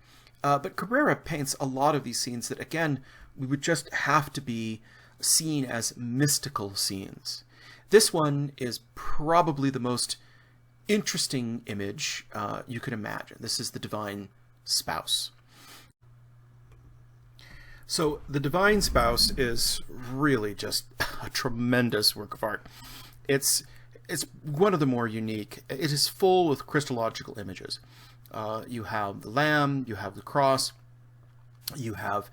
Speaker 1: But Cabrera paints a lot of these scenes that, again, we would just have to be seen as mystical scenes. This one is probably the most interesting image you can imagine. This is the Divine Spouse. So the Divine Spouse is really just a tremendous work of art. It's one of the more unique. It is full with Christological images. You have the Lamb, you have the cross, you have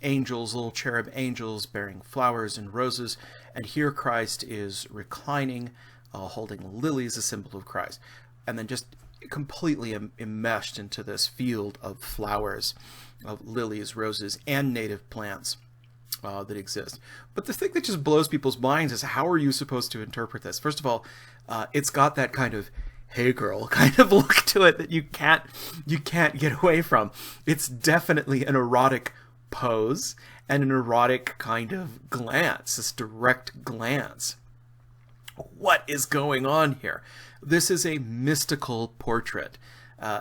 Speaker 1: angels, little cherub angels bearing flowers and roses, and here Christ is reclining, holding lilies, a symbol of Christ. and then just completely enmeshed into this field of flowers, of lilies, roses, and native plants that exist. But the thing that just blows people's minds is, how are you supposed to interpret this? First of all, it's got that kind of "hey girl" kind of look to it that you can't get away from. It's definitely an erotic pose and an erotic kind of glance, this direct glance. What is going on here? This is a mystical portrait.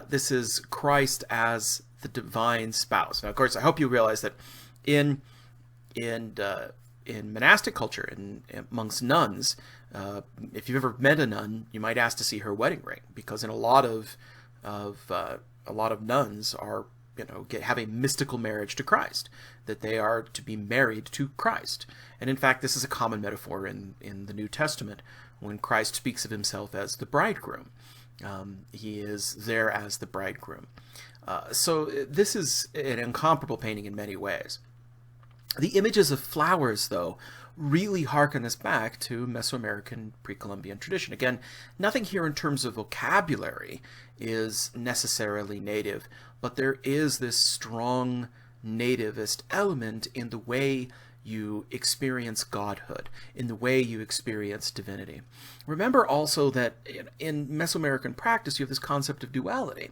Speaker 1: This is Christ as the divine spouse. Now, of course, I hope you realize that in monastic culture, amongst nuns, if you've ever met a nun, you might ask to see her wedding ring, because in a lot of nuns are, have a mystical marriage to Christ, that they are to be married to Christ. And in fact, this is a common metaphor in the New Testament when Christ speaks of himself as the bridegroom. He is there as the bridegroom. So this is an incomparable painting in many ways. The images of flowers, though, really harken us back to Mesoamerican pre-Columbian tradition. Again, nothing here in terms of vocabulary is necessarily native, but there is this strong nativist element in the way you experience godhood, in the way you experience divinity. Remember also that in Mesoamerican practice, you have this concept of duality.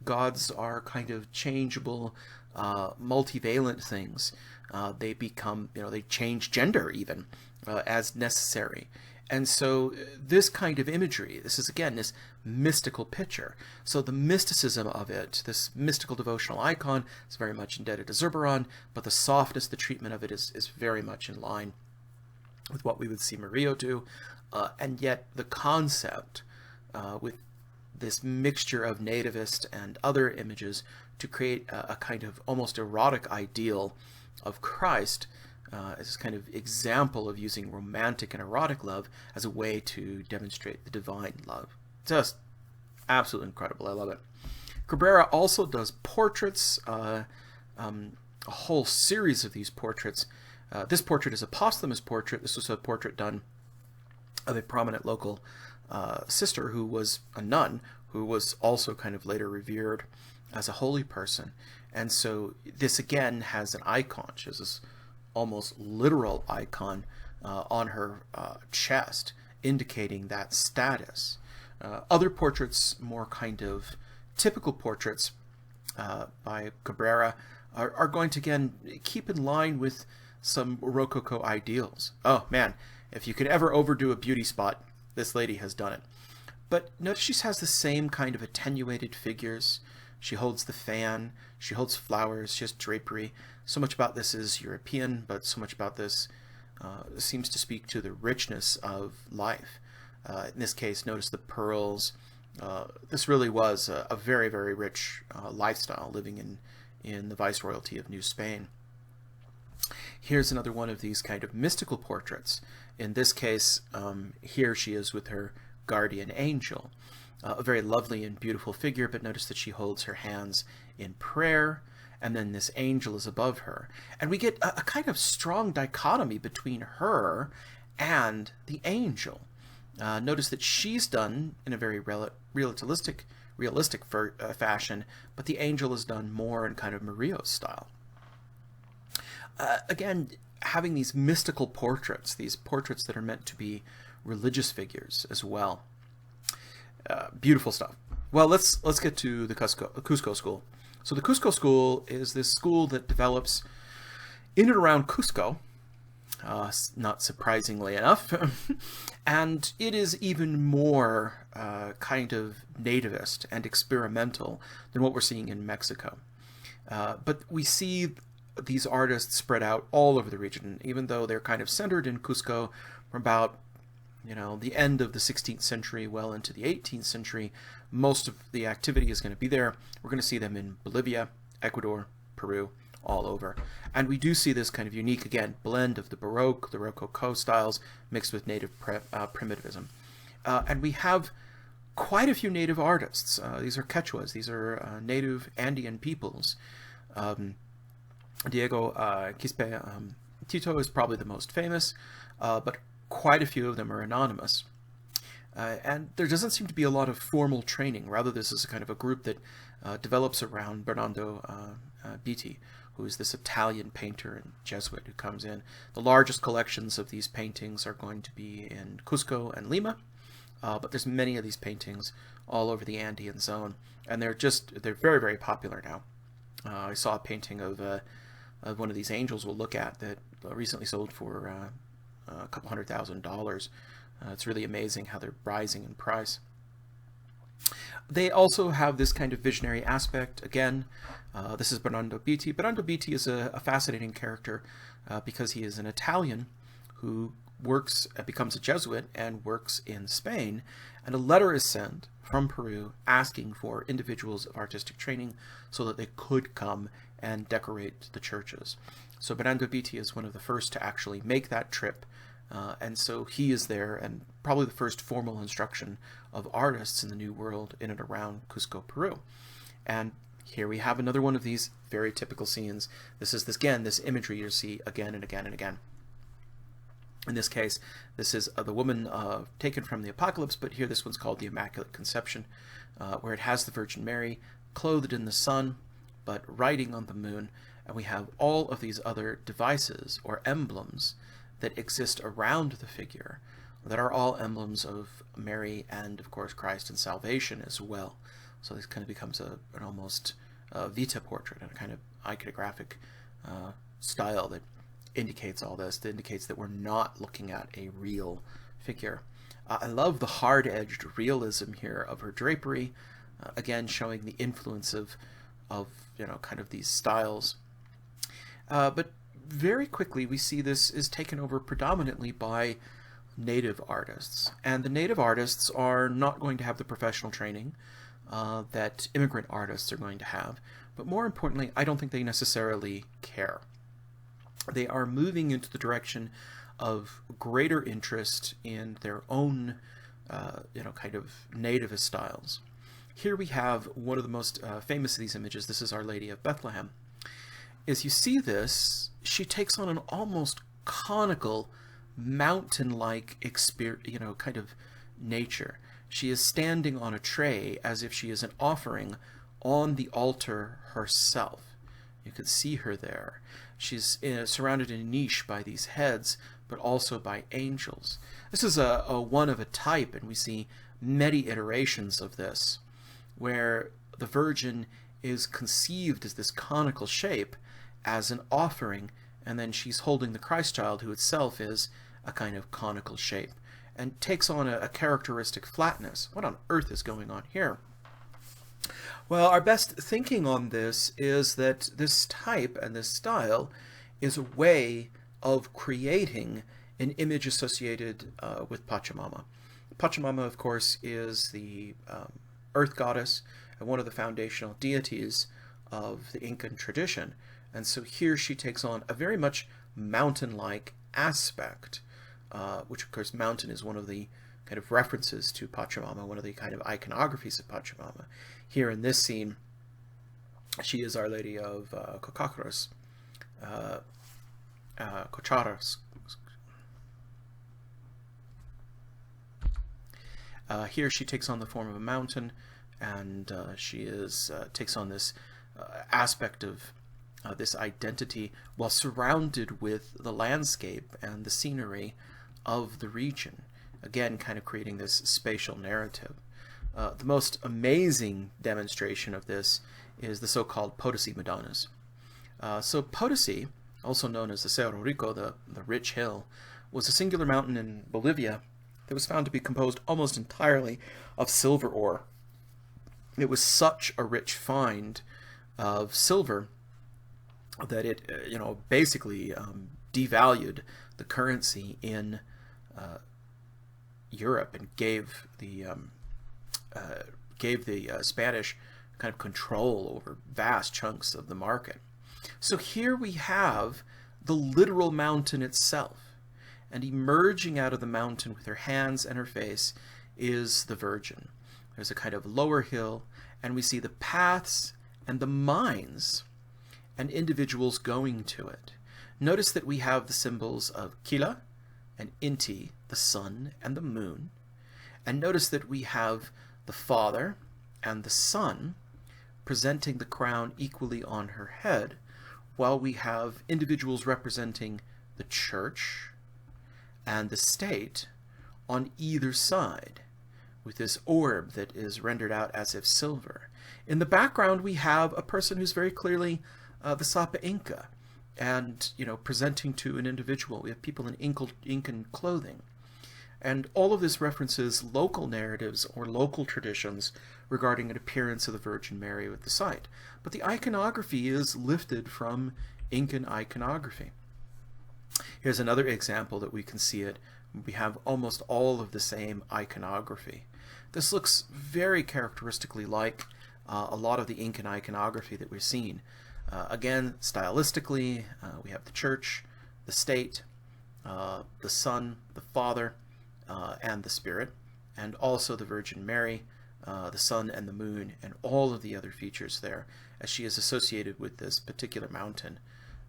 Speaker 1: Gods are kind of changeable, multivalent things. They become, they change gender even as necessary. And so this kind of imagery, this is again this mystical picture. So the mysticism of it, this mystical devotional icon, is very much indebted to Zurbaran, but the softness, the treatment of it is very much in line with what we would see Murillo do. And yet the concept with this mixture of nativist and other images to create a kind of almost erotic ideal of Christ as this kind of example of using romantic and erotic love as a way to demonstrate the divine love. Just absolutely incredible. I love it. Cabrera also does portraits, a whole series of these portraits. This portrait is a posthumous portrait. This was a portrait done of a prominent local sister who was a nun, who was also kind of later revered as a holy person. And so this again has an icon. She has this almost literal icon on her chest, indicating that status. Other portraits, more kind of typical portraits by Cabrera, are going to again keep in line with some Rococo ideals. Oh man, if you could ever overdo a beauty spot, this lady has done it. But notice she has the same kind of attenuated figures. She holds the fan, she holds flowers, she has drapery. So much about this is European, but so much about this seems to speak to the richness of life. In this case, notice the pearls. This really was a very, very rich lifestyle living in the Viceroyalty of New Spain. Here's another one of these kind of mystical portraits. In this case, here she is with her guardian angel. A very lovely and beautiful figure, but notice that she holds her hands in prayer, and then this angel is above her. And we get a kind of strong dichotomy between her and the angel. Notice that she's done in a very realistic fashion, but the angel is done more in kind of Murillo's style. Again, having these mystical portraits, these portraits that are meant to be religious figures as well. Beautiful stuff. Well, let's get to the Cusco school. So the Cusco school is this school that develops in and around Cusco, not surprisingly enough, and it is even more kind of nativist and experimental than what we're seeing in Mexico. But we see these artists spread out all over the region, even though they're kind of centered in Cusco from about the end of the 16th century, well into the 18th century. Most of the activity is going to be there. We're going to see them in Bolivia, Ecuador, Peru, all over. And we do see this kind of unique, again, blend of the Baroque, the Rococo styles mixed with native primitivism. And we have quite a few native artists. These are Quechuas. These are native Andean peoples. Diego Quispe Tito is probably the most famous, but quite a few of them are anonymous. And there doesn't seem to be a lot of formal training. Rather, this is a kind of a group that develops around Bernardo Betti, who is this Italian painter and Jesuit who comes in. The largest collections of these paintings are going to be in Cusco and Lima, but there's many of these paintings all over the Andean zone, and they're very, very popular now. I saw a painting of one of these angels we'll look at that recently sold for a couple $100,000. It's really amazing how they're rising in price. They also have this kind of visionary aspect. Again, this is Bernardo Betti. Bernardo Betti is a fascinating character because he is an Italian who becomes a Jesuit and works in Spain, and a letter is sent from Peru asking for individuals of artistic training so that they could come and decorate the churches. So Bernardo Betti is one of the first to actually make that trip, and so he is there, and probably the first formal instruction of artists in the New World in and around Cusco, Peru. And here we have another one of these very typical scenes. This imagery you see again and again and again. In this case, this is the woman taken from the Apocalypse, but here this one's called the Immaculate Conception, where it has the Virgin Mary clothed in the sun, but riding on the moon, and we have all of these other devices or emblems that exist around the figure that are all emblems of Mary and, of course, Christ and salvation as well. So this kind of becomes an almost vita portrait, and a kind of iconographic style that indicates all this, that indicates that we're not looking at a real figure. I love the hard-edged realism here of her drapery, again showing the influence of kind of these styles. But very quickly we see this is taken over predominantly by native artists, and the native artists are not going to have the professional training that immigrant artists are going to have, but more importantly, I don't think they necessarily care. They are moving into the direction of greater interest in their own kind of nativist styles. Here we have one of the most famous of these images. This is Our Lady of Bethlehem. As you see this, she takes on an almost conical, mountain-like kind of nature. She is standing on a tray as if she is an offering on the altar herself. You can see her there. She's surrounded in a niche by these heads, but also by angels. This is a one of a type, and we see many iterations of this, where the Virgin is conceived as this conical shape as an offering, and then she's holding the Christ child, who itself is a kind of conical shape, and takes on a characteristic flatness. What on earth is going on here? Well, our best thinking on this is that this type and this style is a way of creating an image associated with Pachamama. Pachamama, of course, is the earth goddess and one of the foundational deities of the Incan tradition. And so here she takes on a very much mountain-like aspect, which of course mountain is one of the kind of references to Pachamama, one of the kind of iconographies of Pachamama. Here in this scene, she is Our Lady of Cocharos. Here she takes on the form of a mountain, and she takes on this aspect of this identity while surrounded with the landscape and the scenery of the region, again kind of creating this spatial narrative. The most amazing demonstration of this is the so-called Potosi Madonnas. So Potosi, also known as the Cerro Rico, the rich hill, was a singular mountain in Bolivia that was found to be composed almost entirely of silver ore. It was such a rich find of silver that it basically devalued the currency in Europe and gave the Spanish kind of control over vast chunks of the market. So here we have the literal mountain itself, and emerging out of the mountain with her hands and her face is the Virgin. There's a kind of lower hill, and we see the paths and the mines and individuals going to it. Notice that we have the symbols of Kila and Inti, the sun and the moon, And notice that we have the Father and the Son presenting the crown equally on her head, while we have individuals representing the church and the state on either side, with this orb that is rendered out as if silver. In the background, we have a person who's very clearly the Sapa Inca, and presenting to an individual. We have people in Incan clothing. And all of this references local narratives or local traditions regarding an appearance of the Virgin Mary with the site. But the iconography is lifted from Incan iconography. Here's another example that we can see it. We have almost all of the same iconography. This looks very characteristically like a lot of the Incan iconography that we've seen. Again, stylistically, we have the church, the state, the Son, the Father, and the Spirit, and also the Virgin Mary, the sun and the moon, and all of the other features there, as she is associated with this particular mountain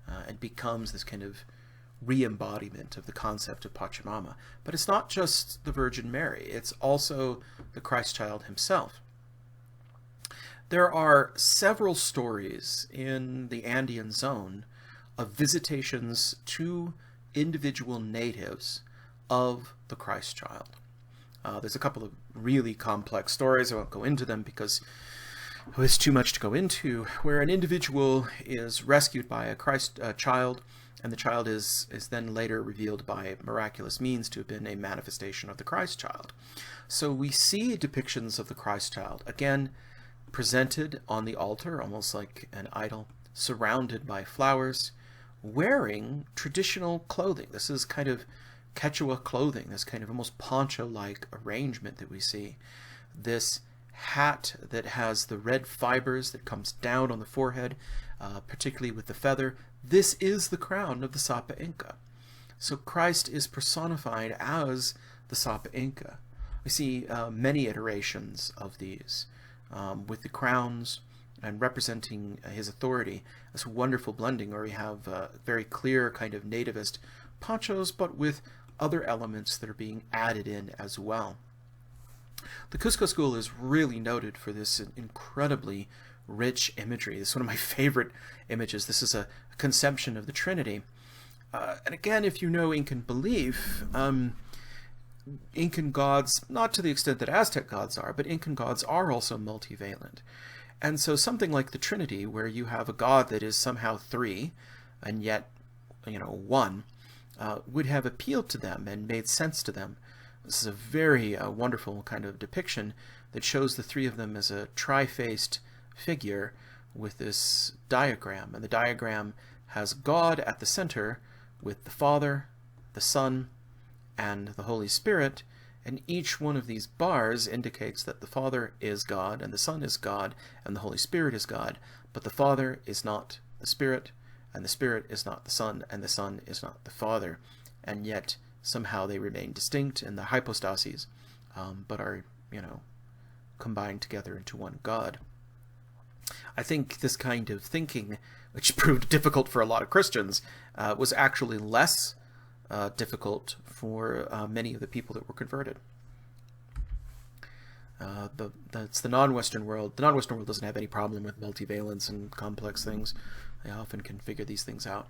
Speaker 1: and becomes this kind of re-embodiment of the concept of Pachamama. But it's not just the Virgin Mary, it's also the Christ child himself. There are several stories in the Andean zone of visitations to individual natives of the Christ child. There's a couple of really complex stories. I won't go into them because it's too much to go into, where an individual is rescued by a Christ child, and the child is then later revealed by miraculous means to have been a manifestation of the Christ child. So we see depictions of the Christ child, again, presented on the altar, almost like an idol, surrounded by flowers, wearing traditional clothing. This is kind of Quechua clothing, this kind of almost poncho-like arrangement that we see. This hat that has the red fibers that comes down on the forehead, particularly with the feather. This is the crown of the Sapa Inca. So Christ is personified as the Sapa Inca. We see many iterations of these, with the crowns and representing his authority. This wonderful blending where we have very clear kind of nativist ponchos, but with other elements that are being added in as well. The Cusco School is really noted for this incredibly rich imagery. This is one of my favorite images. This is a conception of the Trinity. And again, if you know Incan belief, Incan gods, not to the extent that Aztec gods are, but Incan gods are also multivalent. And so something like the Trinity, where you have a god that is somehow three, and yet, one, would have appealed to them and made sense to them. This is a very wonderful kind of depiction that shows the three of them as a tri-faced figure with this diagram. And the diagram has God at the center with the Father, the Son, and the Holy Spirit. And each one of these bars indicates that the Father is God, and the Son is God, and the Holy Spirit is God. But the Father is not the Spirit, and the Spirit is not the Son, and the Son is not the Father. And yet, somehow they remain distinct in the hypostases, but are, combined together into one God. I think this kind of thinking, which proved difficult for a lot of Christians, was actually less difficult for many of the people that were converted. That's the non-Western world. The non-Western world doesn't have any problem with multivalence and complex things. They often can figure these things out.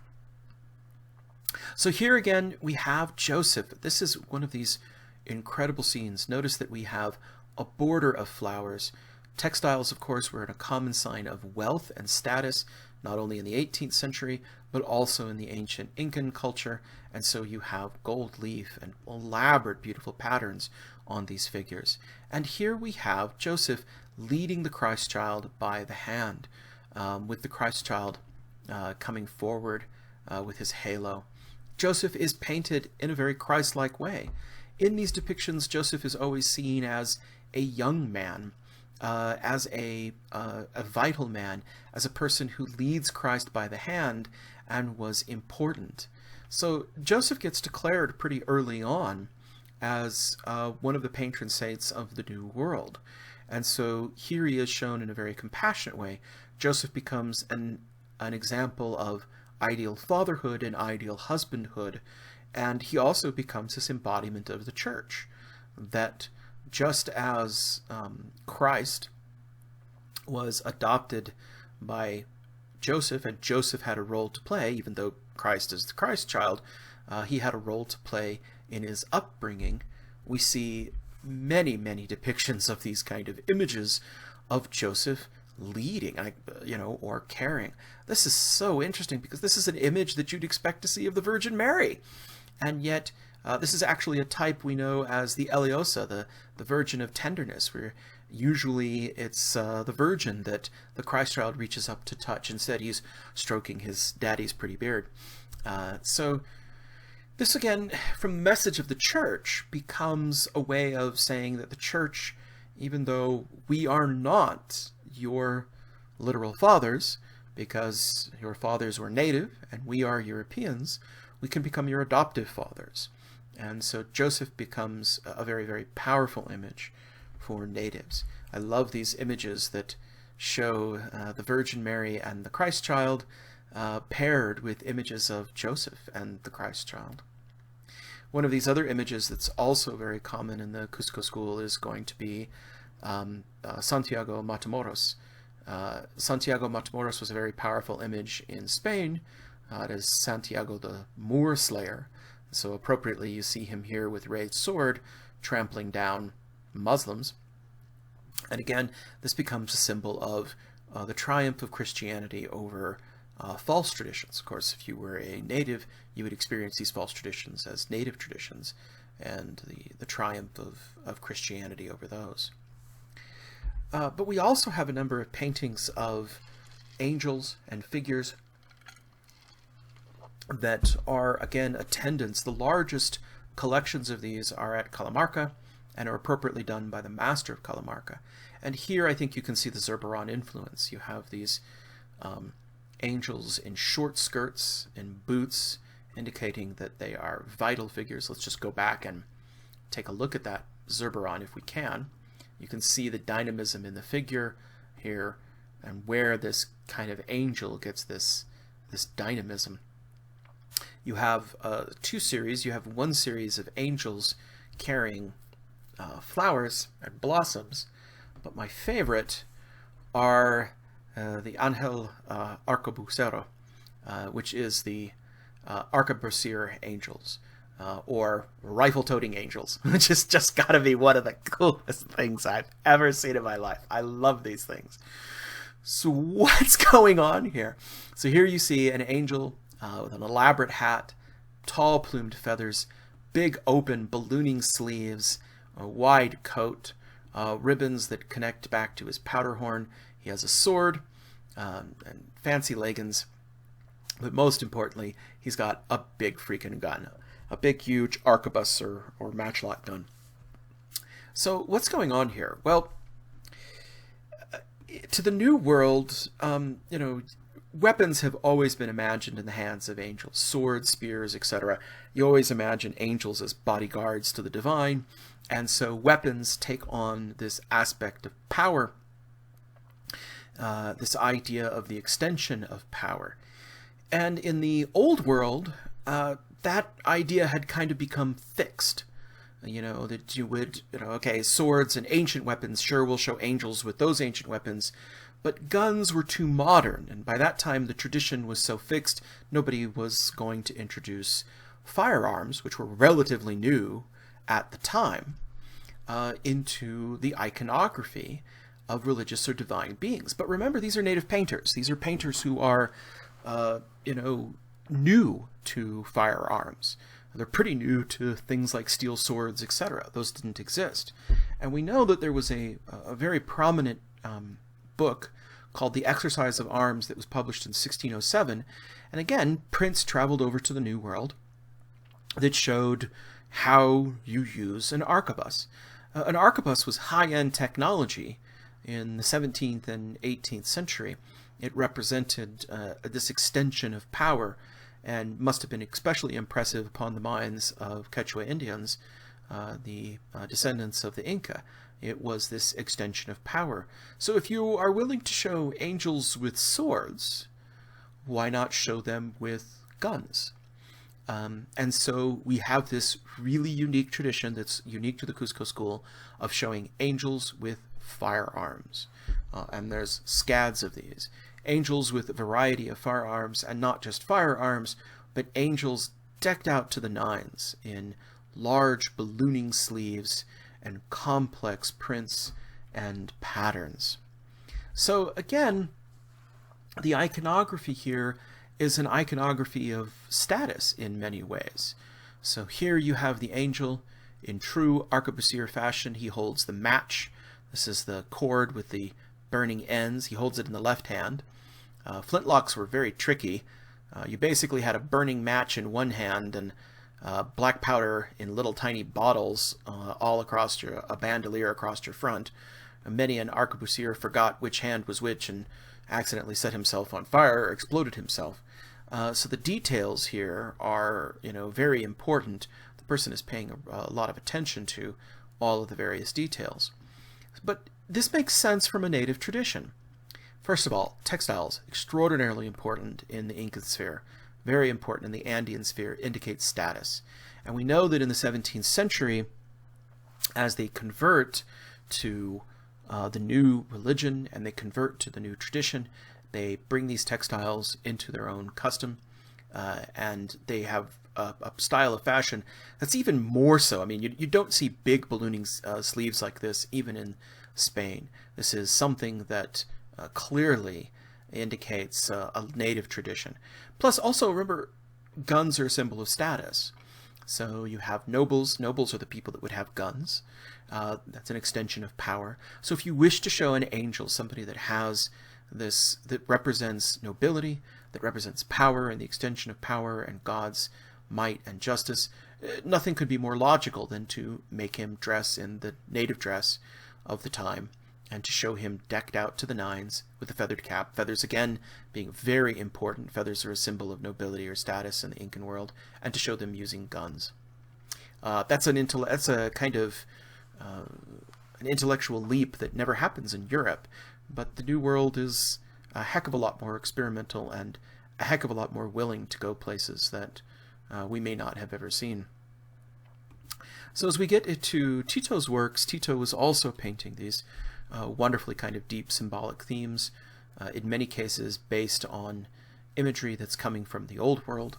Speaker 1: So here again, we have Joseph. This is one of these incredible scenes. Notice that we have a border of flowers. Textiles, of course, were a common sign of wealth and status, not only in the 18th century, but also in the ancient Incan culture. And so you have gold leaf and elaborate, beautiful patterns on these figures. And here we have Joseph leading the Christ child by the hand, with the Christ child coming forward with his halo. Joseph is painted in a very Christ-like way. In these depictions, Joseph is always seen as a young man, as a vital man, as a person who leads Christ by the hand and was important. So Joseph gets declared pretty early on as one of the patron saints of the New World. And so here he is shown in a very compassionate way. Joseph becomes an example of ideal fatherhood and ideal husbandhood, and he also becomes this embodiment of the church, that just as Christ was adopted by Joseph, and Joseph had a role to play, even though Christ is the Christ child, he had a role to play in his upbringing. We see many, many depictions of these kind of images of Joseph leading, or carrying. This is so interesting because this is an image that you'd expect to see of the Virgin Mary. And yet, this is actually a type we know as the Eliosa, the Virgin of Tenderness, where usually it's the Virgin that the Christ child reaches up to touch. Instead, he's stroking his daddy's pretty beard. So this, again, from the message of the Church, becomes a way of saying that the Church, even though we are not your literal fathers, because your fathers were native and we are Europeans, we can become your adoptive fathers. And so Joseph becomes a very, very powerful image for natives. I love these images that show the Virgin Mary and the Christ child paired with images of Joseph and the Christ child. One of these other images that's also very common in the Cusco school is going to be Santiago Matamoros. Santiago Matamoros was a very powerful image in Spain. It is Santiago the Moor Slayer. So appropriately you see him here with raised sword trampling down Muslims. And again, this becomes a symbol of the triumph of Christianity over false traditions. Of course, if you were a native, you would experience these false traditions as native traditions, and the triumph of Christianity over those. But we also have a number of paintings of angels and figures that are, again, attendants. The largest collections of these are at Calamarca and are appropriately done by the master of Calamarca. And here I think you can see the Zurbaran influence. You have these angels in short skirts and boots, indicating that they are vital figures. Let's just go back and take a look at that Zurbaran if we can. You can see the dynamism in the figure here and where this kind of angel gets this dynamism. You have two series. You have one series of angels carrying flowers and blossoms, but my favorite are the Angel Arcabucero, which is the arquebusier angels, or rifle-toting angels, which is just got to be one of the coolest things I've ever seen in my life. I love these things. So what's going on here? So here you see an angel with an elaborate hat, tall plumed feathers, big open ballooning sleeves, a wide coat, ribbons that connect back to his powder horn. He has a sword and fancy leggings, but most importantly, he's got a big freaking gun, a big, huge arquebus or matchlock gun. So what's going on here? Well, to the New World, weapons have always been imagined in the hands of angels, swords, spears, etc. You always imagine angels as bodyguards to the divine, and so weapons take on this aspect of power, this idea of the extension of power. And in the Old World, that idea had kind of become fixed. That you would, okay, swords and ancient weapons, sure, we'll show angels with those ancient weapons, but guns were too modern, and by that time the tradition was so fixed, nobody was going to introduce firearms, which were relatively new at the time, into the iconography of religious or divine beings. But remember, these are native painters. These are painters who are, new to firearms. They're pretty new to things like steel swords, etc. Those didn't exist. And we know that there was a very prominent book called The Exercise of Arms that was published in 1607. And again, prints traveled over to the New World that showed how you use an arquebus. An arquebus was high-end technology in the 17th and 18th century. It represented this extension of power and must have been especially impressive upon the minds of Quechua Indians, the descendants of the Inca. It was this extension of power. So if you are willing to show angels with swords, why not show them with guns? And so we have this really unique tradition that's unique to the Cusco school of showing angels with firearms. And there's scads of these. Angels with a variety of firearms, and not just firearms, but angels decked out to the nines in large ballooning sleeves and complex prints and patterns. So again, the iconography here is an iconography of status in many ways. So here you have the angel in true arquebusier fashion. He holds the match. This is the cord with the burning ends. He holds it in the left hand. Flintlocks were very tricky. You basically had a burning match in one hand and black powder in little tiny bottles all across a bandolier across your front. Many an arquebusier forgot which hand was which and accidentally set himself on fire or exploded himself. So the details here are, very important. The person is paying a lot of attention to all of the various details. But this makes sense from a native tradition. First of all, textiles, extraordinarily important in the Incan sphere, very important in the Andean sphere, indicate status. And we know that in the 17th century, as they convert to the new religion and they convert to the new tradition, they bring these textiles into their own custom, and they have a style of fashion that's even more so. I mean, you don't see big ballooning sleeves like this even in Spain. This is something that clearly indicates a native tradition. Plus, also remember, guns are a symbol of status. So you have nobles. Nobles are the people that would have guns. That's an extension of power. So if you wish to show an angel, somebody that has this, that represents nobility, that represents power and the extension of power and God's might and justice, nothing could be more logical than to make him dress in the native dress of the time and to show him decked out to the nines with a feathered cap. Feathers, again, being very important. Feathers are a symbol of nobility or status in the Incan world, and to show them using guns. That's a kind of an intellectual leap that never happens in Europe, but the New World is a heck of a lot more experimental and a heck of a lot more willing to go places that we may not have ever seen. So as we get into Tito's works, Tito was also painting these wonderfully kind of deep symbolic themes, in many cases based on imagery that's coming from the Old World.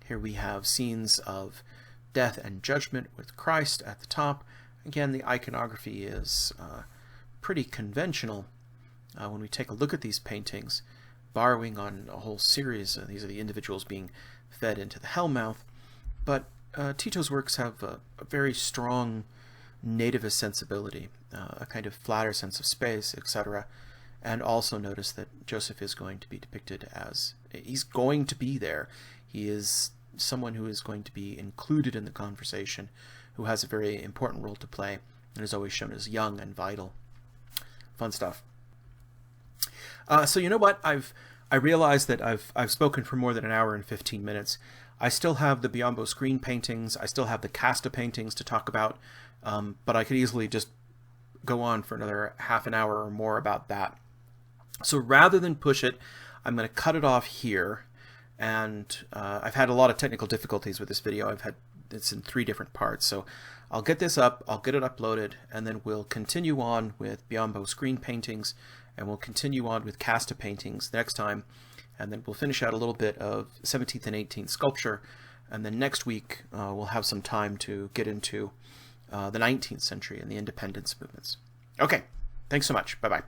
Speaker 1: Here we have scenes of death and judgment with Christ at the top. Again, the iconography is pretty conventional when we take a look at these paintings, borrowing on a whole series. These are the individuals being fed into the hellmouth. But Tito's works have a very strong nativist sensibility, a kind of flatter sense of space, etc. And also notice that Joseph is going to be depicted as, he's going to be there. He is someone who is going to be included in the conversation, who has a very important role to play, and is always shown as young and vital. Fun stuff. So you know what? I realize that I've spoken for more than an hour and 15 minutes. I still have the Biombo screen paintings. I still have the Casta paintings to talk about, but I could easily just go on for another half an hour or more about that. So rather than push it, I'm going to cut it off here. And I've had a lot of technical difficulties with this video. It's in 3 different parts. So I'll get this up, I'll get it uploaded, and then we'll continue on with Biombo screen paintings, and we'll continue on with Casta paintings next time. And then we'll finish out a little bit of 17th and 18th sculpture. And then next week, we'll have some time to get into the 19th century and the independence movements. Okay, thanks so much. Bye-bye.